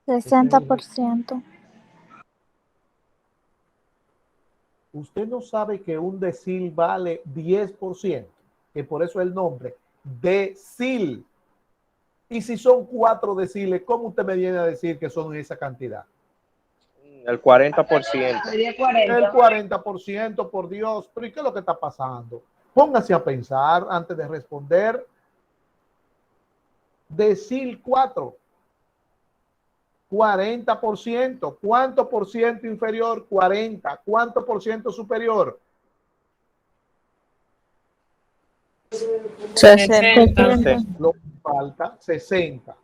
Speaker 7: 60%.
Speaker 1: Usted no sabe que un decil vale 10%, que por eso el nombre, decil. Y si son 4 deciles, ¿cómo usted me viene a decir que son esa cantidad?
Speaker 2: El 40%.
Speaker 6: Sería
Speaker 1: El
Speaker 6: 40.
Speaker 1: 40%, por Dios. ¿Pero y qué es lo que está pasando? Póngase a pensar antes de responder. Decil 4. 40%. ¿Cuánto por ciento inferior? 40. ¿Cuánto por ciento superior?
Speaker 7: 60.
Speaker 1: Lo que falta 60.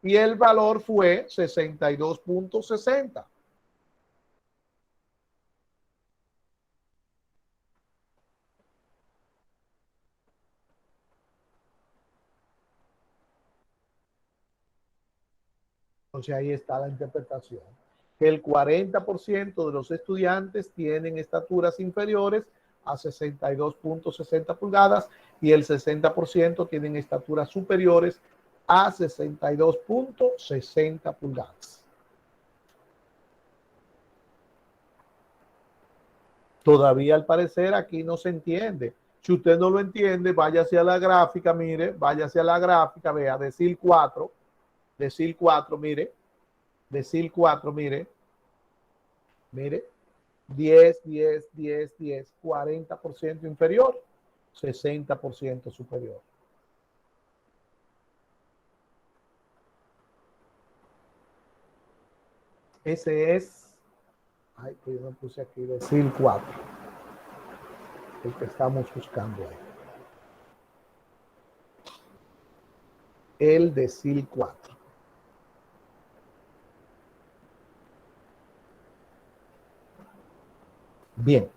Speaker 1: Y el valor fue 62.60. Entonces ahí está la interpretación. Que el 40% de los estudiantes tienen estaturas inferiores a 62.60 pulgadas y el 60% tienen estaturas superiores a 62.60 pulgadas. Todavía al parecer aquí no se entiende. Si usted no lo entiende, váyase a la gráfica, mire, váyase a la gráfica, vea, decil 4, mire, decil 4, mire, 10, 10, 10, 10, 40% inferior, 60% superior. Ese es, ay, pues yo no puse aquí, decil 4, el que estamos buscando ahí. El decil 4. Bien,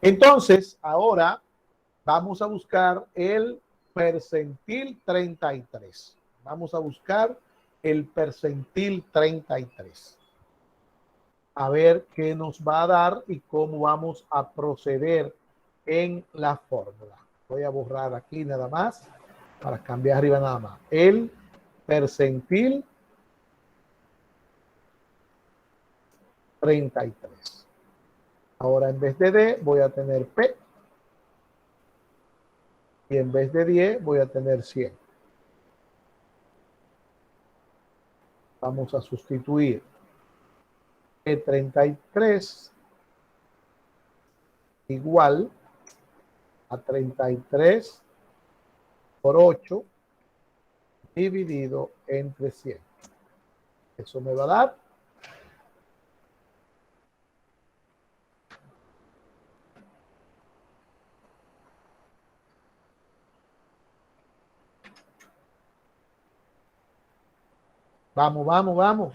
Speaker 1: entonces ahora vamos a buscar el percentil 33. Vamos a buscar el percentil 33. A ver qué nos va a dar y cómo vamos a proceder en la fórmula. Voy a borrar aquí nada más para cambiar arriba nada más. El percentil 33. Ahora en vez de D voy a tener P. Y en vez de 10 voy a tener 100. Vamos a sustituir E33 igual a 33 por 8 dividido entre 100. Eso me va a dar vamos.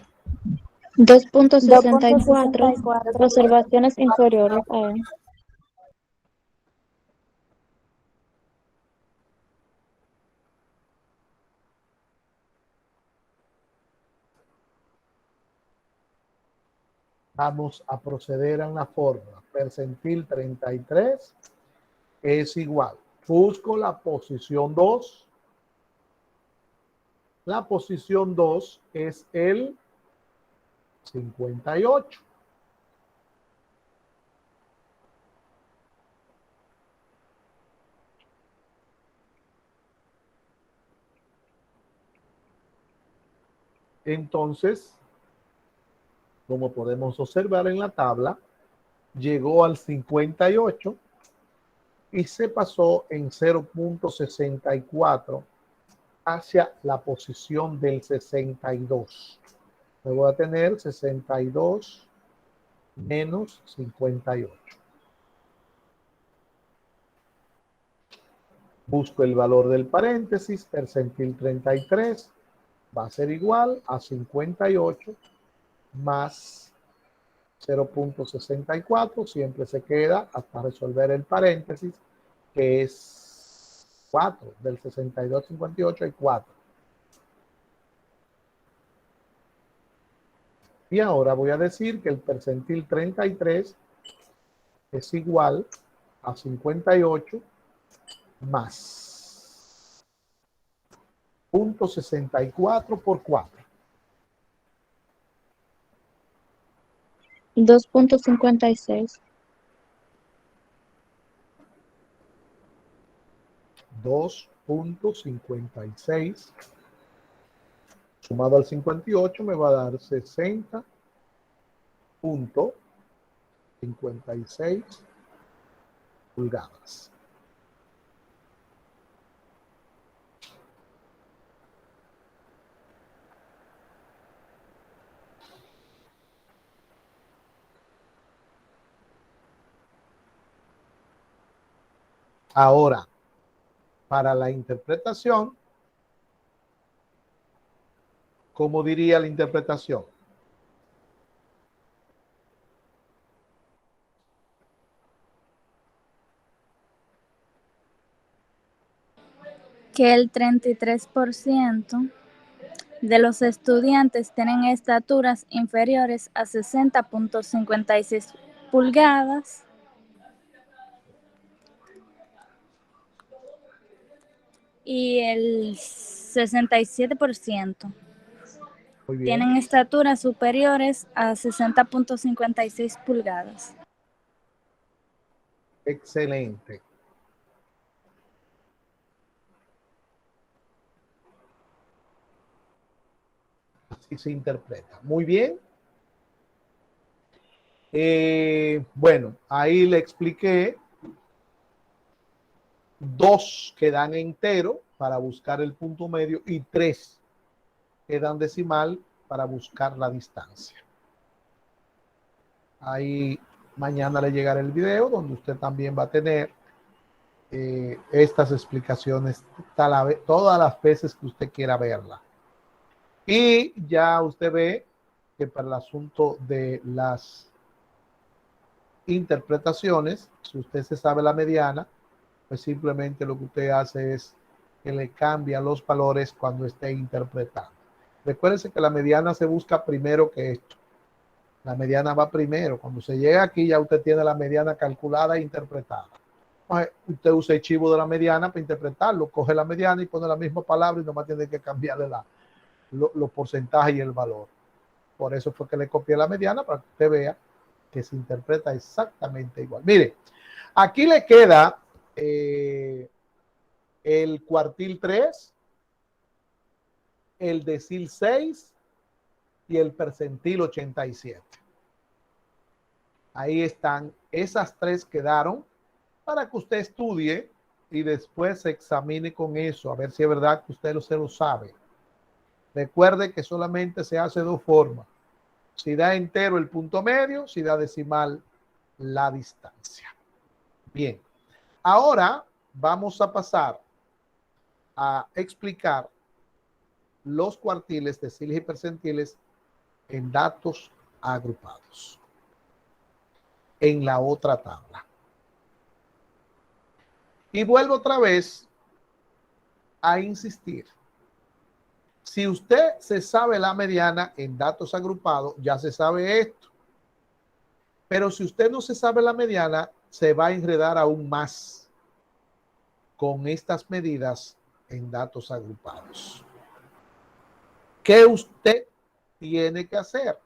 Speaker 3: 2.64.
Speaker 7: 2.64.
Speaker 3: Observaciones inferiores a él.
Speaker 1: Vamos a proceder a una fórmula. Percentil 33 es igual. Busco la posición 2. La posición 2 es el 58. Entonces, como podemos observar en la tabla, llegó al 58 y se pasó en 0.64 hacia la posición del 62. Me voy a tener 62 menos 58. Busco el valor del paréntesis, percentil 33 va a ser igual a 58 más 0.64, siempre se queda hasta resolver el paréntesis, que es 4. Del 62 al 58 hay 4. Y ahora voy a decir que el percentil 33 es igual a 58 más 0.64 por 4.
Speaker 3: 2.56.
Speaker 1: 2.56 sumado al 58 me va a dar 60.56 pulgadas. Ahora, para la interpretación, ¿cómo diría la interpretación?
Speaker 7: Que el 33% de los estudiantes tienen estaturas inferiores a 60.56 pulgadas y el 67%
Speaker 1: Muy bien.
Speaker 7: tienen estaturas superiores a 60.56 pulgadas.
Speaker 1: Excelente. Así se interpreta. Muy bien. Bueno, ahí le expliqué 2 que dan entero para buscar el punto medio y 3 que dan decimal para buscar la distancia. Ahí mañana le llegará el video donde usted también va a tener estas explicaciones todas las veces que usted quiera verla. Y ya usted ve que para el asunto de las interpretaciones, si usted se sabe la mediana, pues simplemente lo que usted hace es que le cambia los valores cuando esté interpretando. Recuérdense que la mediana se busca primero que esto. La mediana va primero. Cuando se llega aquí ya usted tiene la mediana calculada e interpretada. Usted usa el chivo de la mediana para interpretarlo. Coge la mediana y pone la misma palabra y nomás tiene que cambiarle los porcentajes y el valor. Por eso fue que le copié la mediana para que usted vea que se interpreta exactamente igual. Mire, aquí le queda el cuartil 3, el decil 6 y el percentil 87. Ahí están, esas 3 quedaron para que usted estudie y después se examine con eso, a ver si es verdad que usted se lo sabe. Recuerde que solamente se hace 2 formas. Si da entero el punto medio, si da decimal la distancia. Bien, ahora vamos a pasar a explicar los cuartiles, deciles y percentiles en datos agrupados en la otra tabla. Y vuelvo otra vez a insistir. Si usted se sabe la mediana en datos agrupados, ya se sabe esto. Pero si usted no se sabe la mediana, se va a enredar aún más con estas medidas en datos agrupados. ¿Qué usted tiene que hacer?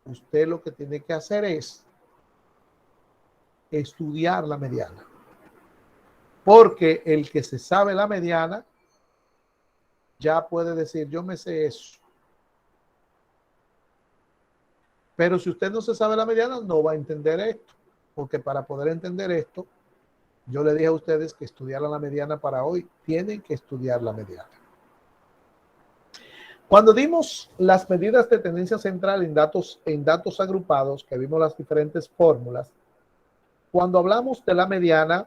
Speaker 1: Usted lo que tiene que hacer es estudiar la mediana. Porque el que se sabe la mediana ya puede decir, yo me sé eso. Pero si usted no se sabe la mediana, no va a entender esto. Porque para poder entender esto, yo le dije a ustedes que estudiaran la mediana para hoy. Tienen que estudiar la mediana. Cuando dimos las medidas de tendencia central en datos agrupados, que vimos las diferentes fórmulas, cuando hablamos de la mediana,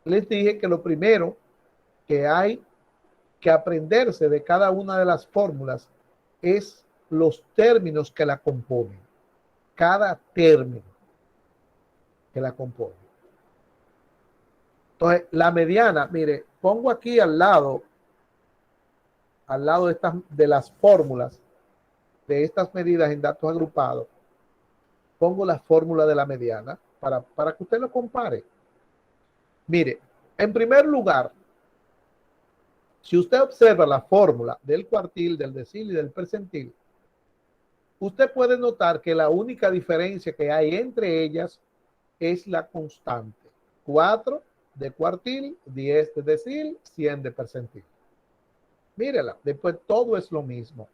Speaker 1: les dije que lo primero que hay que aprenderse de cada una de las fórmulas es los términos que la componen. Cada término que la compone. Entonces, la mediana, mire, pongo aquí al lado de estas, de las fórmulas de estas medidas en datos agrupados, pongo la fórmula de la mediana para que usted lo compare. Mire, en primer lugar, si usted observa la fórmula del cuartil, del decil y del percentil, usted puede notar que la única diferencia que hay entre ellas es la constante. 4 de cuartil, 10 de decil, 100 de percentil. Mírela, después todo es lo mismo.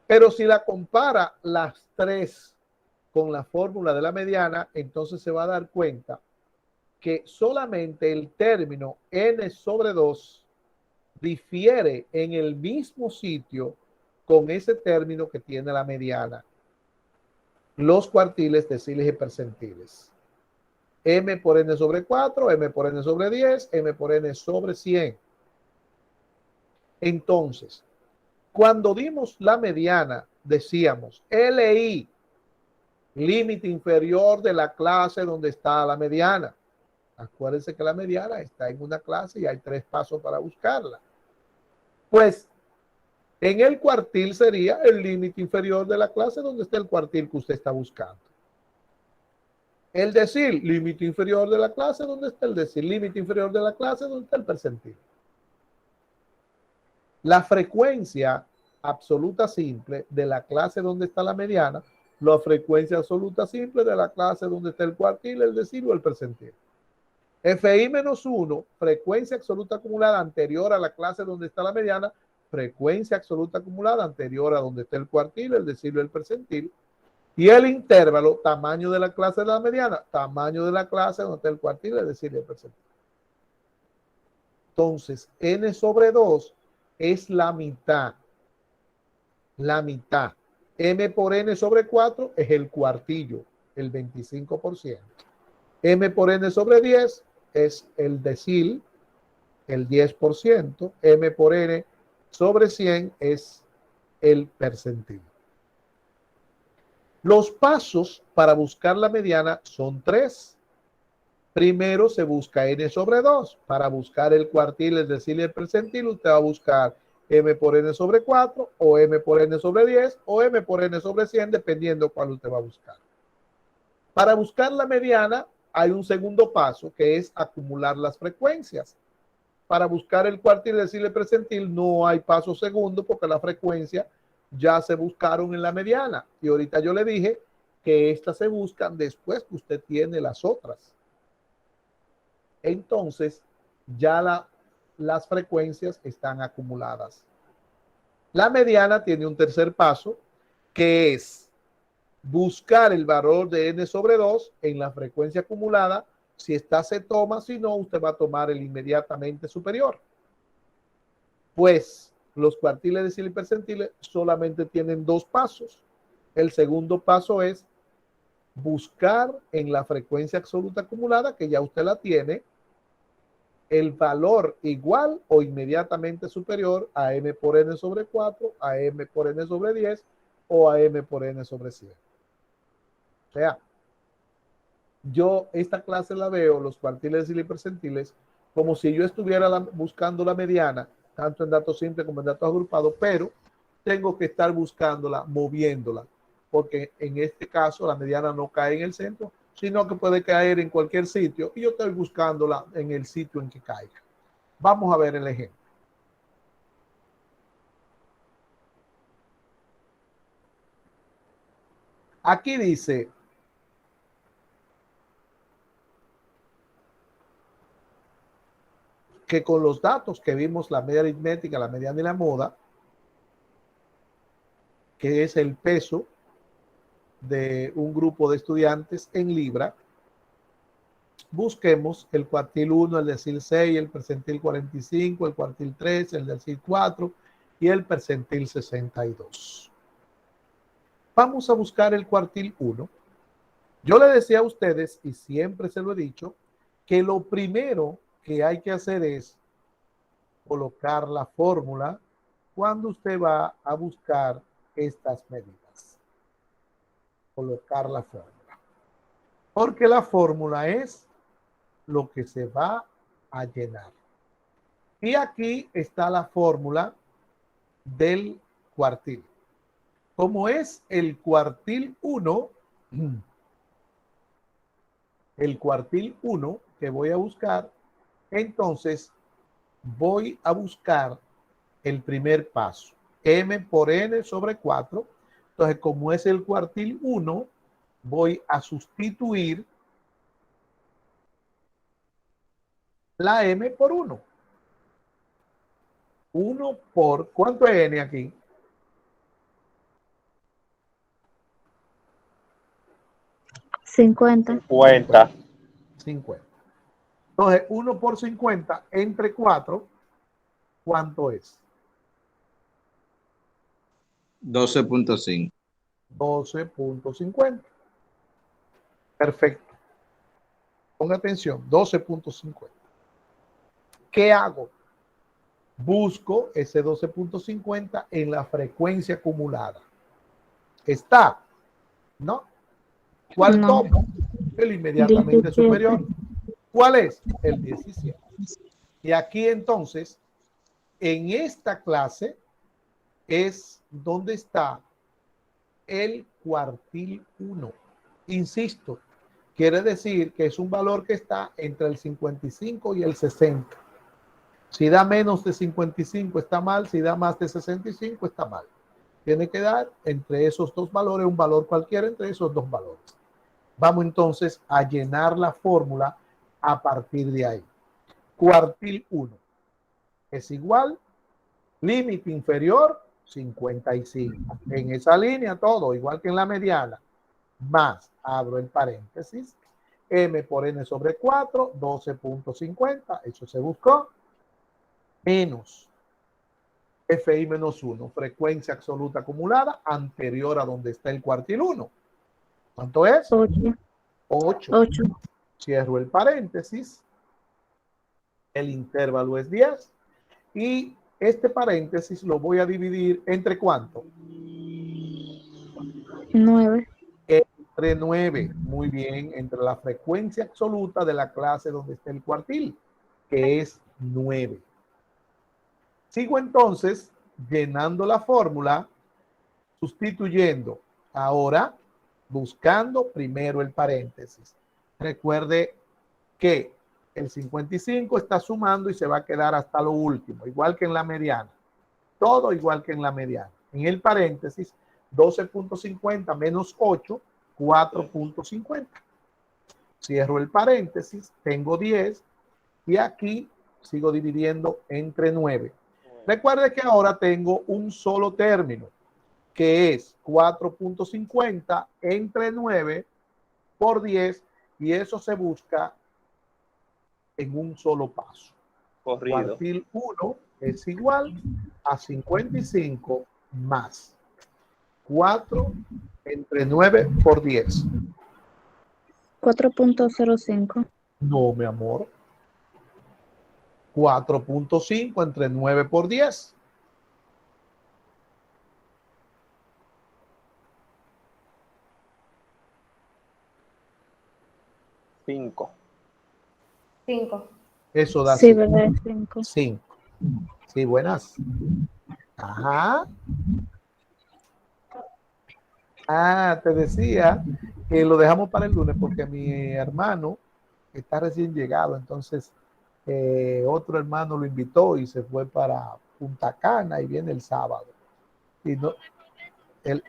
Speaker 1: Pero si la compara las tres con la fórmula de la mediana, entonces se va a dar cuenta que solamente el término n sobre 2 difiere en el mismo sitio con ese término que tiene la mediana. Los cuartiles, deciles y percentiles. M por n sobre 4, M por n sobre 10, M por n sobre 100. Entonces, cuando dimos la mediana, decíamos LI, límite inferior de la clase donde está la mediana. Acuérdense que la mediana está en una clase y hay 3 pasos para buscarla. Pues, en el cuartil sería el límite inferior de la clase donde está el cuartil que usted está buscando. El decil, límite inferior de la clase donde está el decil, límite inferior de la clase donde está el percentil. La frecuencia absoluta simple de la clase donde está la mediana, la frecuencia absoluta simple de la clase donde está el cuartil, el decil o el percentil. FI menos 1, frecuencia absoluta acumulada anterior a la clase donde está la mediana, frecuencia absoluta acumulada anterior a donde está el cuartil, el decil o el percentil. Y el intervalo, tamaño de la clase de la mediana, tamaño de la clase donde está el cuartil, el decil y el percentil. Entonces, n sobre 2 es la mitad. La mitad. M por n sobre 4 es el cuartillo, el 25%. M por n sobre 10 es el decil, el 10%. M por n sobre 100 es el percentil. Los pasos para buscar la mediana son 3. Primero se busca n sobre 2. Para buscar el cuartil, el decil y el percentil, usted va a buscar m por n sobre 4 o m por n sobre 10 o m por n sobre 100, dependiendo cuál usted va a buscar. Para buscar la mediana hay un segundo paso que es acumular las frecuencias. Para buscar el cuartil, el decil y el percentil no hay paso segundo porque la frecuencia ya se buscaron en la mediana. Y ahorita yo le dije que estas se buscan después que usted tiene las otras. Entonces, ya las frecuencias están acumuladas. La mediana tiene un tercer paso, que es buscar el valor de n sobre 2 en la frecuencia acumulada. Si esta se toma, si no, usted va a tomar el inmediatamente superior. Pues los cuartiles, decil y percentiles solamente tienen 2 pasos. El segundo paso es buscar en la frecuencia absoluta acumulada, que ya usted la tiene, el valor igual o inmediatamente superior a m por n sobre 4, a m por n sobre 10 o a m por n sobre 100. O sea, yo esta clase la veo, los cuartiles, decil y percentiles, como si yo estuviera buscando la mediana, tanto en datos simples como en datos agrupados, pero tengo que estar buscándola, moviéndola, porque en este caso la mediana no cae en el centro, sino que puede caer en cualquier sitio y yo estoy buscándola en el sitio en que caiga. Vamos a ver el ejemplo. Aquí dice que con los datos que vimos, la media aritmética, la mediana y la moda, que es el peso de un grupo de estudiantes en libra, busquemos el cuartil 1, el decil 6, el percentil 45, el cuartil 3, el decil 4 y el percentil 62. Vamos a buscar el cuartil 1. Yo le decía a ustedes, y siempre se lo he dicho, que lo primero que hay que hacer es colocar la fórmula cuando usted va a buscar estas medidas. Colocar la fórmula. Porque la fórmula es lo que se va a llenar. Y aquí está la fórmula del cuartil. Como es el cuartil 1, que voy a buscar, entonces voy a buscar el primer paso, m por n sobre 4. Entonces, como es el cuartil 1, voy a sustituir la m por 1. 1 por, ¿cuánto es n aquí?
Speaker 3: Cincuenta.
Speaker 2: 50.
Speaker 1: 50. Entonces, 1 por 50 entre 4, ¿cuánto es?
Speaker 8: 12.5.
Speaker 1: 12.50. Perfecto. Ponga atención, 12.50. ¿Qué hago? Busco ese 12.50 en la frecuencia acumulada. ¿Está? ¿No? ¿Cuál
Speaker 3: No.
Speaker 1: tomo? El inmediatamente
Speaker 3: 17.
Speaker 1: superior. ¿Cuál es? El 17. Y aquí entonces, en esta clase, es donde está el cuartil 1. Insisto, quiere decir que es un valor que está entre el 55 y el 60. Si da menos de 55 está mal, si da más de 65 está mal. Tiene que dar entre esos dos valores, un valor cualquiera entre esos dos valores. Vamos entonces a llenar la fórmula a partir de ahí. Cuartil 1 es igual, límite inferior, 55. En esa línea todo, igual que en la mediana, más, abro el paréntesis, m por n sobre 4, 12.50, eso se buscó, menos FI menos 1, frecuencia absoluta acumulada anterior a donde está el cuartil 1. ¿Cuánto es?
Speaker 3: 8.
Speaker 1: 8. Cierro el paréntesis, el intervalo es 10 y este paréntesis lo voy a dividir entre ¿cuánto?
Speaker 3: 9.
Speaker 1: Entre 9. Muy bien, entre la frecuencia absoluta de la clase donde está el cuartil, que es 9. Sigo entonces llenando la fórmula, sustituyendo ahora, buscando primero el paréntesis. Recuerde que el 55 está sumando y se va a quedar hasta lo último, igual que en la mediana. Todo igual que en la mediana. En el paréntesis, 12.50 menos 8, 4.50. Cierro el paréntesis, tengo 10 y aquí sigo dividiendo entre 9. Recuerde que ahora tengo un solo término, que es 4.50 entre 9 por 10 y eso se busca en un solo paso.
Speaker 2: Corrido.
Speaker 1: Cuartil 1 es igual a 55 más 4 entre 9 por 10.
Speaker 3: 4.05.
Speaker 1: No, mi amor. 4.5 entre 9 por 10.
Speaker 2: Cinco.
Speaker 4: 5.
Speaker 1: Eso da
Speaker 3: Sí,
Speaker 1: 5.
Speaker 3: ¿verdad? 5.
Speaker 1: 5. Sí, buenas. Ajá. Ah, te decía que lo dejamos para el lunes porque mi hermano está recién llegado, entonces otro hermano lo invitó y se fue para Punta Cana y viene el sábado. Y no, él,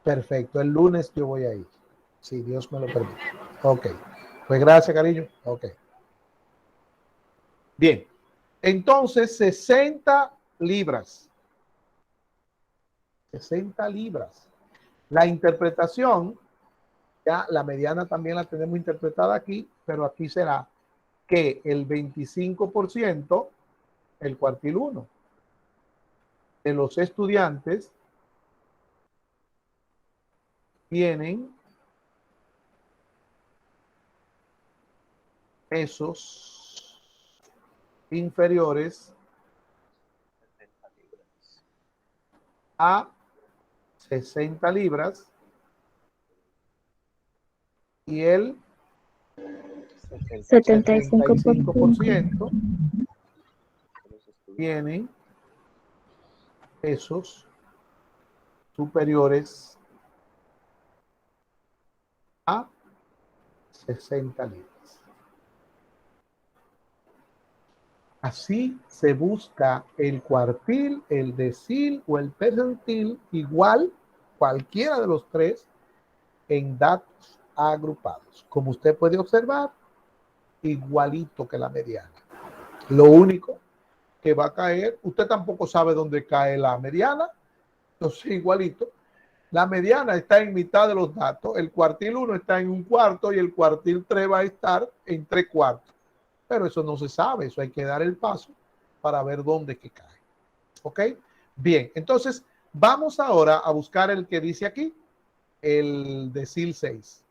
Speaker 1: perfecto, el lunes yo voy a ir, si Dios me lo permite. Ok, pues gracias, cariño. Ok. Bien, entonces 60 libras. 60 libras. La interpretación, ya la mediana también la tenemos interpretada aquí, pero aquí será que el 25%, el cuartil 1, de los estudiantes tienen pesos inferiores a 60 libras y el
Speaker 3: 75%.
Speaker 1: 75% tienen pesos superiores a 60 libras. Así se busca el cuartil, el decil o el percentil, igual cualquiera de los tres, en datos agrupados. Como usted puede observar, igualito que la mediana. Lo único que va a caer, usted tampoco sabe dónde cae la mediana, entonces igualito. La mediana está en mitad de los datos, el cuartil 1 está en un cuarto y el cuartil 3 va a estar en 3 cuartos. Pero eso no se sabe, eso hay que dar el paso para ver dónde que cae. ¿Ok? Bien, entonces vamos ahora a buscar el que dice aquí, el decil 6.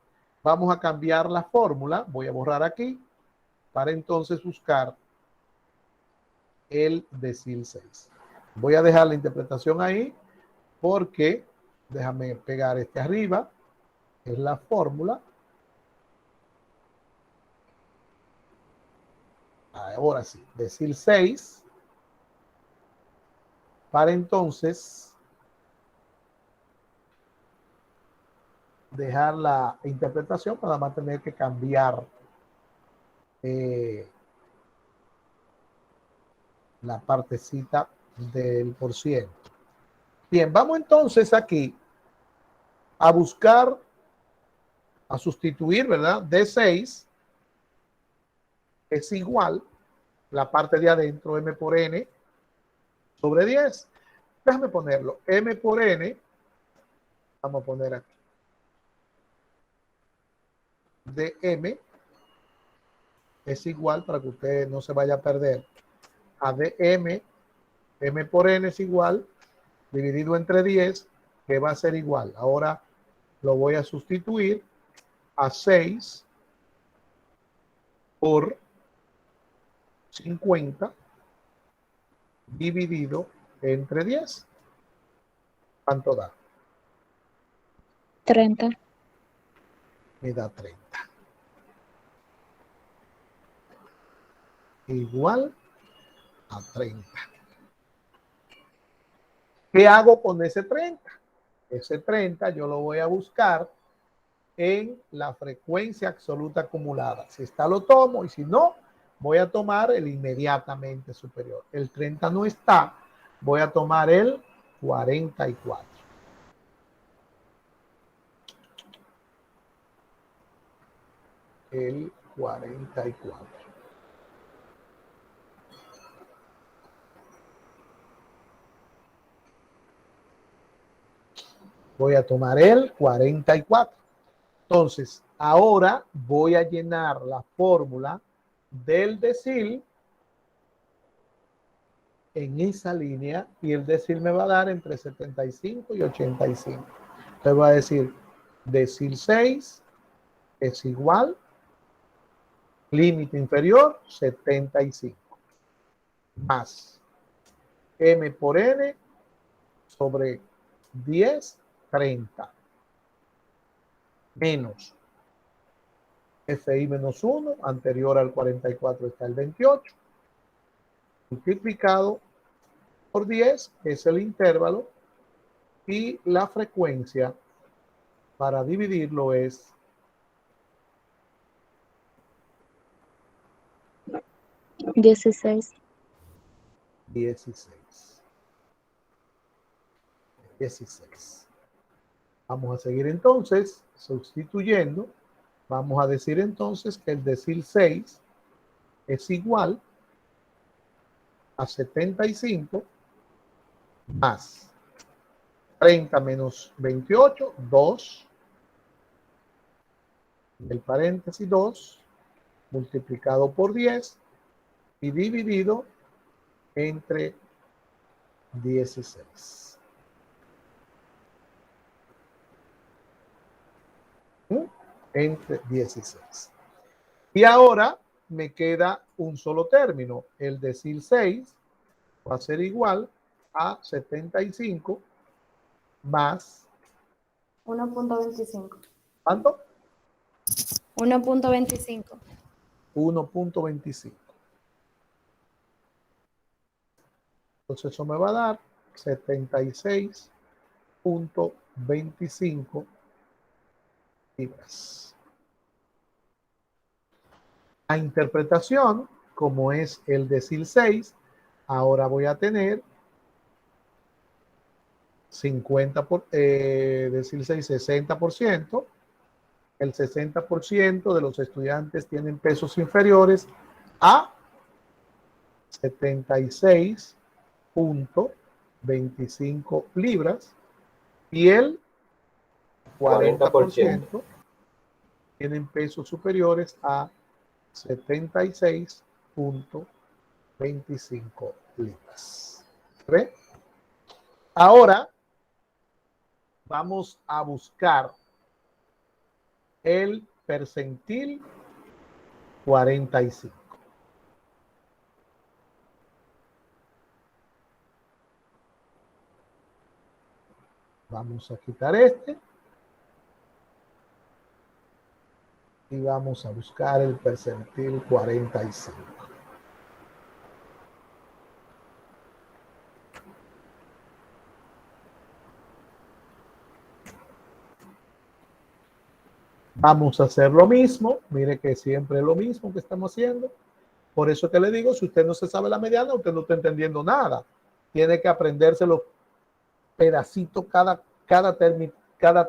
Speaker 1: Vamos a cambiar la fórmula, voy a borrar aquí, para entonces buscar el decil 6. Voy a dejar la interpretación ahí porque, déjame pegar este arriba, es la fórmula. Ahora sí, decil 6, para entonces dejar la interpretación para más tener que cambiar la partecita del por ciento. Bien, vamos entonces aquí a buscar, a sustituir, ¿verdad? D6 es igual, la parte de adentro, M por N sobre 10. Déjame ponerlo, M por N, vamos a poner aquí, de M es igual, para que usted no se vaya a perder, a DM, M por N es igual, dividido entre 10, que va a ser igual. Ahora lo voy a sustituir a 6 por 50 dividido entre 10. ¿Cuánto da?
Speaker 3: 30.
Speaker 1: Me da 30. Igual a 30. ¿Qué hago con ese 30? Ese 30 yo lo voy a buscar en la frecuencia absoluta acumulada. Si está, lo tomo, y si no, voy a tomar el inmediatamente superior. El 30 no está, voy a tomar el 44. El 44. Voy a tomar el 44. Entonces, ahora voy a llenar la fórmula del decil en esa línea y el decil me va a dar entre 75 y 85. Entonces va a decir decil 6 es igual, límite inferior 75, más M por N sobre 10, 30, menos FI menos 1, anterior al 44 está el 28, multiplicado por 10, que es el intervalo, y la frecuencia para dividirlo es
Speaker 3: 16.
Speaker 1: 16. Vamos a seguir entonces sustituyendo. Vamos a decir entonces que el decil 6 es igual a 75 más 30 menos 28, 2, el paréntesis 2, multiplicado por 10 y dividido entre 16. Entre 16. Y ahora me queda un solo término. El decil 6 va a ser igual a 75 más
Speaker 4: 1.25.
Speaker 1: ¿cuánto?
Speaker 4: 1.25.
Speaker 1: 1.25. Entonces eso me va a dar 76.25 libras. La interpretación, como es el decil 6, ahora voy a tener 60%. El 60% de los estudiantes tienen pesos inferiores a 76.25 libras y el 40% tienen pesos superiores a 76.25 libras. ¿Ve? Ahora vamos a buscar el percentil 45. Vamos a quitar este y vamos a buscar el percentil 45. Vamos a hacer lo mismo. Mire que siempre es lo mismo que estamos haciendo. Por eso que le digo, si usted no se sabe la mediana, usted no está entendiendo nada. Tiene que aprenderse los pedacitos, cada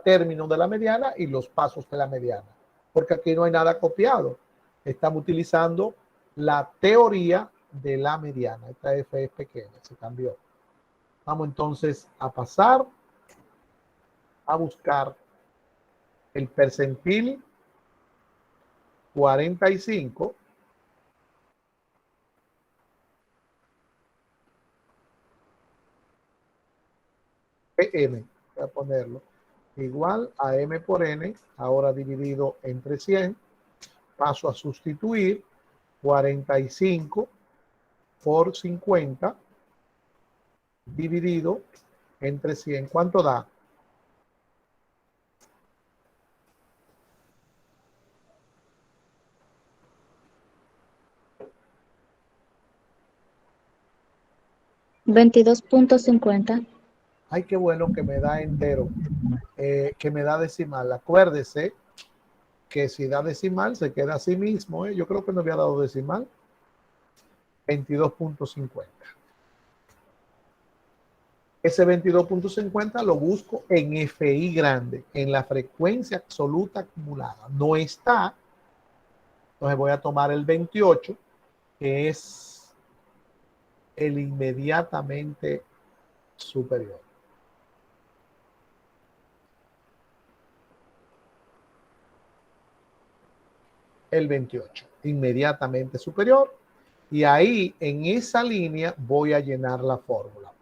Speaker 1: término de la mediana y los pasos de la mediana. Porque aquí no hay nada copiado. Estamos utilizando la teoría de la mediana. Esta F es pequeña, se cambió. Vamos entonces a pasar a buscar el percentil 45 PM, voy a ponerlo igual a M por N, ahora dividido entre 100, paso a sustituir 45 por 50 dividido entre 100, ¿cuánto da?
Speaker 3: $22.50.
Speaker 1: Ay, qué bueno que me da entero, que me da decimal. Acuérdese que si da decimal se queda así mismo. Yo creo que no había dado decimal. 22.50. Ese 22.50 lo busco en FI grande, en la frecuencia absoluta acumulada. No está. Entonces voy a tomar el 28, que es el inmediatamente superior. El 28, inmediatamente superior. Y ahí, en esa línea, voy a llenar la fórmula.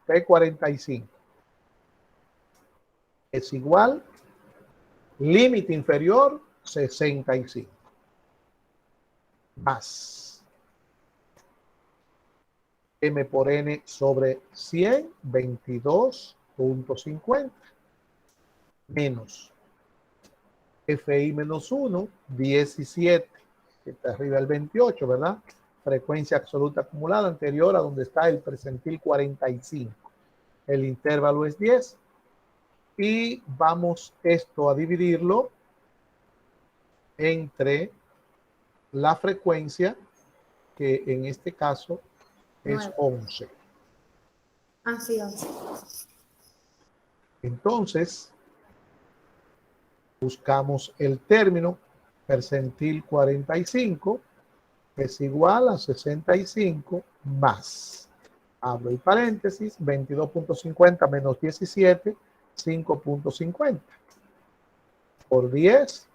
Speaker 1: P45 es igual, límite inferior, 65. Más M por N sobre 100, 22.50. Menos FI menos 1, 17, que está arriba del 28, ¿verdad? Frecuencia absoluta acumulada anterior a donde está el percentil 45. El intervalo es 10. Y vamos esto a dividirlo entre la frecuencia, que en este caso es 11.
Speaker 4: Ah, sí, 11.
Speaker 1: Entonces, buscamos el término percentil 45 es igual a 65 más, abro el paréntesis, 22.50 menos 17, 5.50 por 10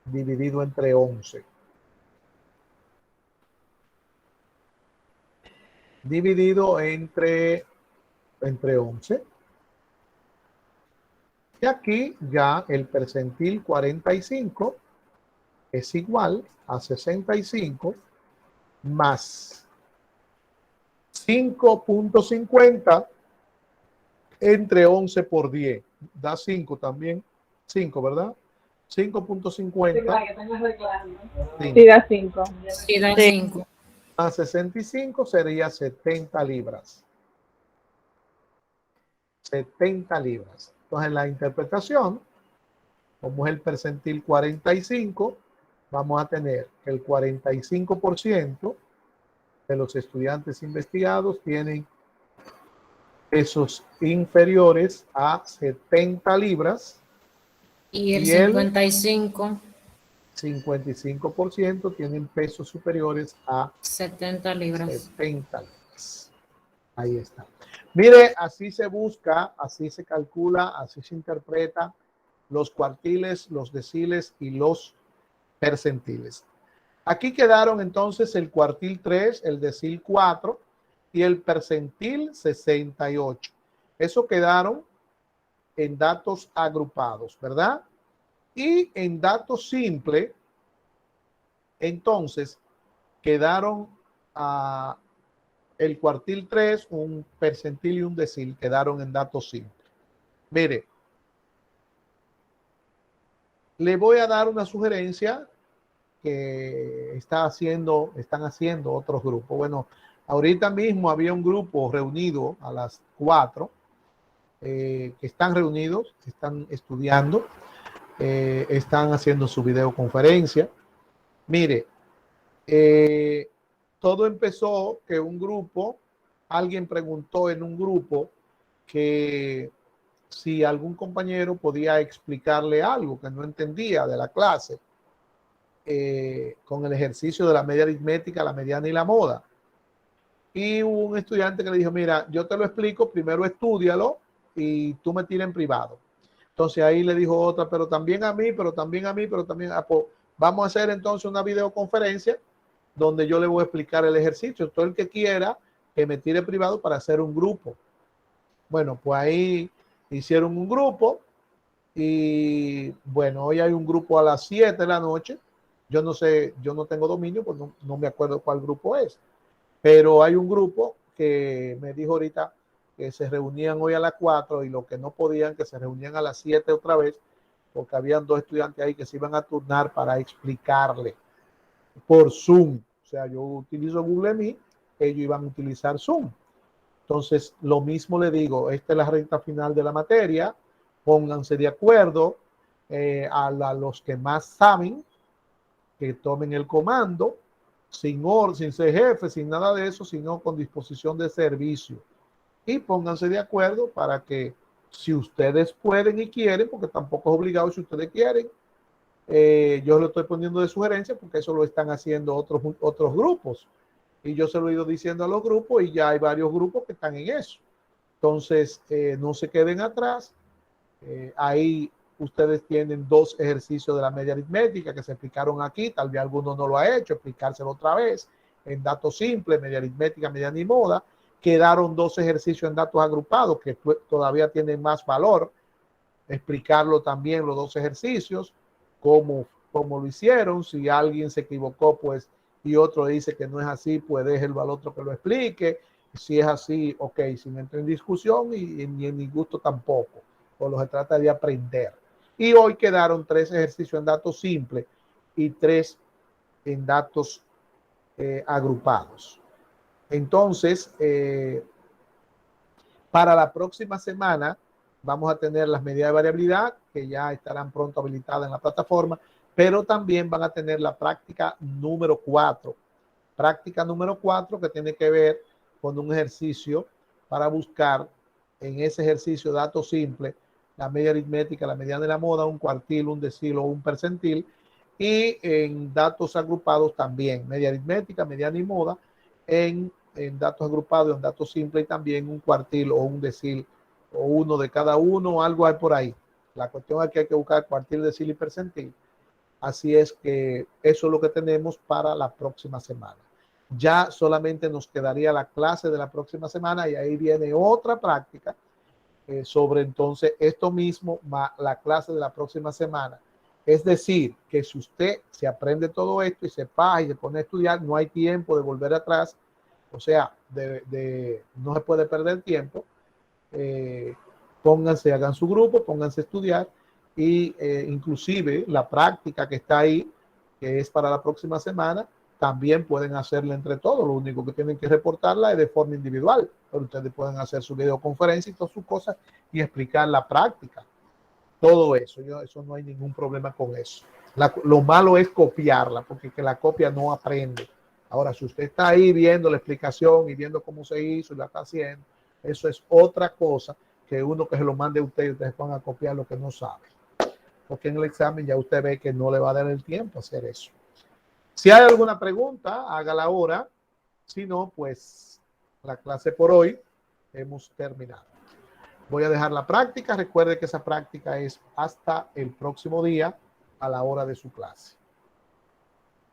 Speaker 1: dividido entre 11. Dividido entre 11. Y aquí ya el percentil 45 es igual a 65 más 5.50 entre 11 por 10. Da 5 también. 5, ¿verdad? 5.50.
Speaker 6: Sí, da 5.
Speaker 4: Sí, da 5.
Speaker 1: Más 65 sería 70 libras. 70 libras. Entonces, la interpretación, como es el percentil 45, vamos a tener que el 45% de los estudiantes investigados tienen pesos inferiores a 70 libras
Speaker 4: Y el
Speaker 1: y el 55% tienen pesos superiores a
Speaker 4: 70 libras.
Speaker 1: 70 libras. Ahí está. Mire, así se busca, así se calcula, así se interpreta los cuartiles, los deciles y los percentiles. Aquí quedaron entonces el cuartil 3, el decil 4 y el percentil 68. Eso quedaron en datos agrupados, ¿verdad? Y en datos simple, entonces, quedaron el cuartil 3, un percentil y un decil, quedaron en datos simple. Mire, le voy a dar una sugerencia que están haciendo otros grupos. Bueno, ahorita mismo había un grupo reunido a las 4, que están reunidos, están estudiando, están haciendo su videoconferencia. Mire, todo empezó que alguien preguntó en un grupo que si algún compañero podía explicarle algo que no entendía de la clase, con el ejercicio de la media aritmética, la mediana y la moda. Y hubo un estudiante que le dijo, mira, yo te lo explico, primero estúdialo y tú me tiras en privado. Entonces ahí le dijo otra, pero también a mí, pero también a mí, pero también pues, vamos a hacer entonces una videoconferencia donde yo le voy a explicar el ejercicio. Todo el que quiera que me tire privado para hacer un grupo. Bueno, pues ahí hicieron un grupo y bueno, hoy hay un grupo a las 7 de la noche. Yo no sé, yo no tengo dominio, pues no me acuerdo cuál grupo es, pero hay un grupo que me dijo ahorita que se reunían hoy a las 4 y lo que no podían, que se reunían a las 7 otra vez, porque habían 2 estudiantes ahí que se iban a turnar para explicarle por Zoom. O sea, yo utilizo Google Meet, ellos iban a utilizar Zoom. Entonces, lo mismo le digo, esta es la recta final de la materia, pónganse de acuerdo, a los que más saben, que tomen el comando, sin ser jefe, sin nada de eso, sino con disposición de servicio. Y pónganse de acuerdo para que, si ustedes pueden y quieren, porque tampoco es obligado si ustedes quieren, yo lo estoy poniendo de sugerencia porque eso lo están haciendo otros grupos. Y yo se lo he ido diciendo a los grupos y ya hay varios grupos que están en eso. Entonces, no se queden atrás. Ahí ustedes tienen 2 ejercicios de la media aritmética que se explicaron aquí. Tal vez alguno no lo ha hecho, explicárselo otra vez en datos simples, media aritmética, mediana y moda. Quedaron 2 ejercicios en datos agrupados que todavía tienen más valor. Explicarlo también los 2 ejercicios, cómo lo hicieron. Si alguien se equivocó, pues, y otro dice que no es así, pues déjelo al otro que lo explique. Si es así, ok, sin entrar en discusión y ni en mi gusto tampoco. O se trata de aprender. Y hoy quedaron 3 ejercicios en datos simples y 3 en datos agrupados. Entonces, para la próxima semana vamos a tener las medidas de variabilidad que ya estarán pronto habilitadas en la plataforma, pero también van a tener la práctica número 4. Práctica número 4 que tiene que ver con un ejercicio para buscar en ese ejercicio datos simples, la media aritmética, la mediana de la moda, un cuartil, un decil o un percentil, y en datos agrupados también, media aritmética, mediana y moda, en datos agrupados, en datos simples y también un cuartil o un decil o uno de cada uno, algo hay por ahí. La cuestión es que hay que buscar cuartil, decil y percentil. Así es que eso es lo que tenemos para la próxima semana. Ya solamente nos quedaría la clase de la próxima semana y ahí viene otra práctica sobre entonces esto mismo, la clase de la próxima semana. Es decir, que si usted se aprende todo esto y se va y se pone a estudiar, no hay tiempo de volver atrás. O sea, no se puede perder tiempo. Pónganse, hagan su grupo, pónganse a estudiar y inclusive la práctica que está ahí, que es para la próxima semana, también pueden hacerla entre todos. Lo único que tienen que reportarla es de forma individual, pero ustedes pueden hacer su videoconferencia y todas sus cosas y explicar la práctica. Todo eso, eso no hay ningún problema con eso. Lo malo es copiarla, porque que la copia no aprende. Ahora, si usted está ahí viendo la explicación y viendo cómo se hizo y la está haciendo, eso es otra cosa que uno que se lo mande a usted y ustedes van a copiar lo que no sabe. Porque en el examen ya usted ve que no le va a dar el tiempo a hacer eso. Si hay alguna pregunta, hágala ahora. Si no, pues la clase por hoy hemos terminado. Voy a dejar la práctica. Recuerde que esa práctica es hasta el próximo día a la hora de su clase.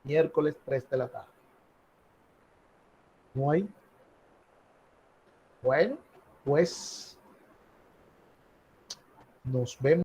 Speaker 1: Miércoles 3 de la tarde. ¿No hay? Bueno, pues nos vemos.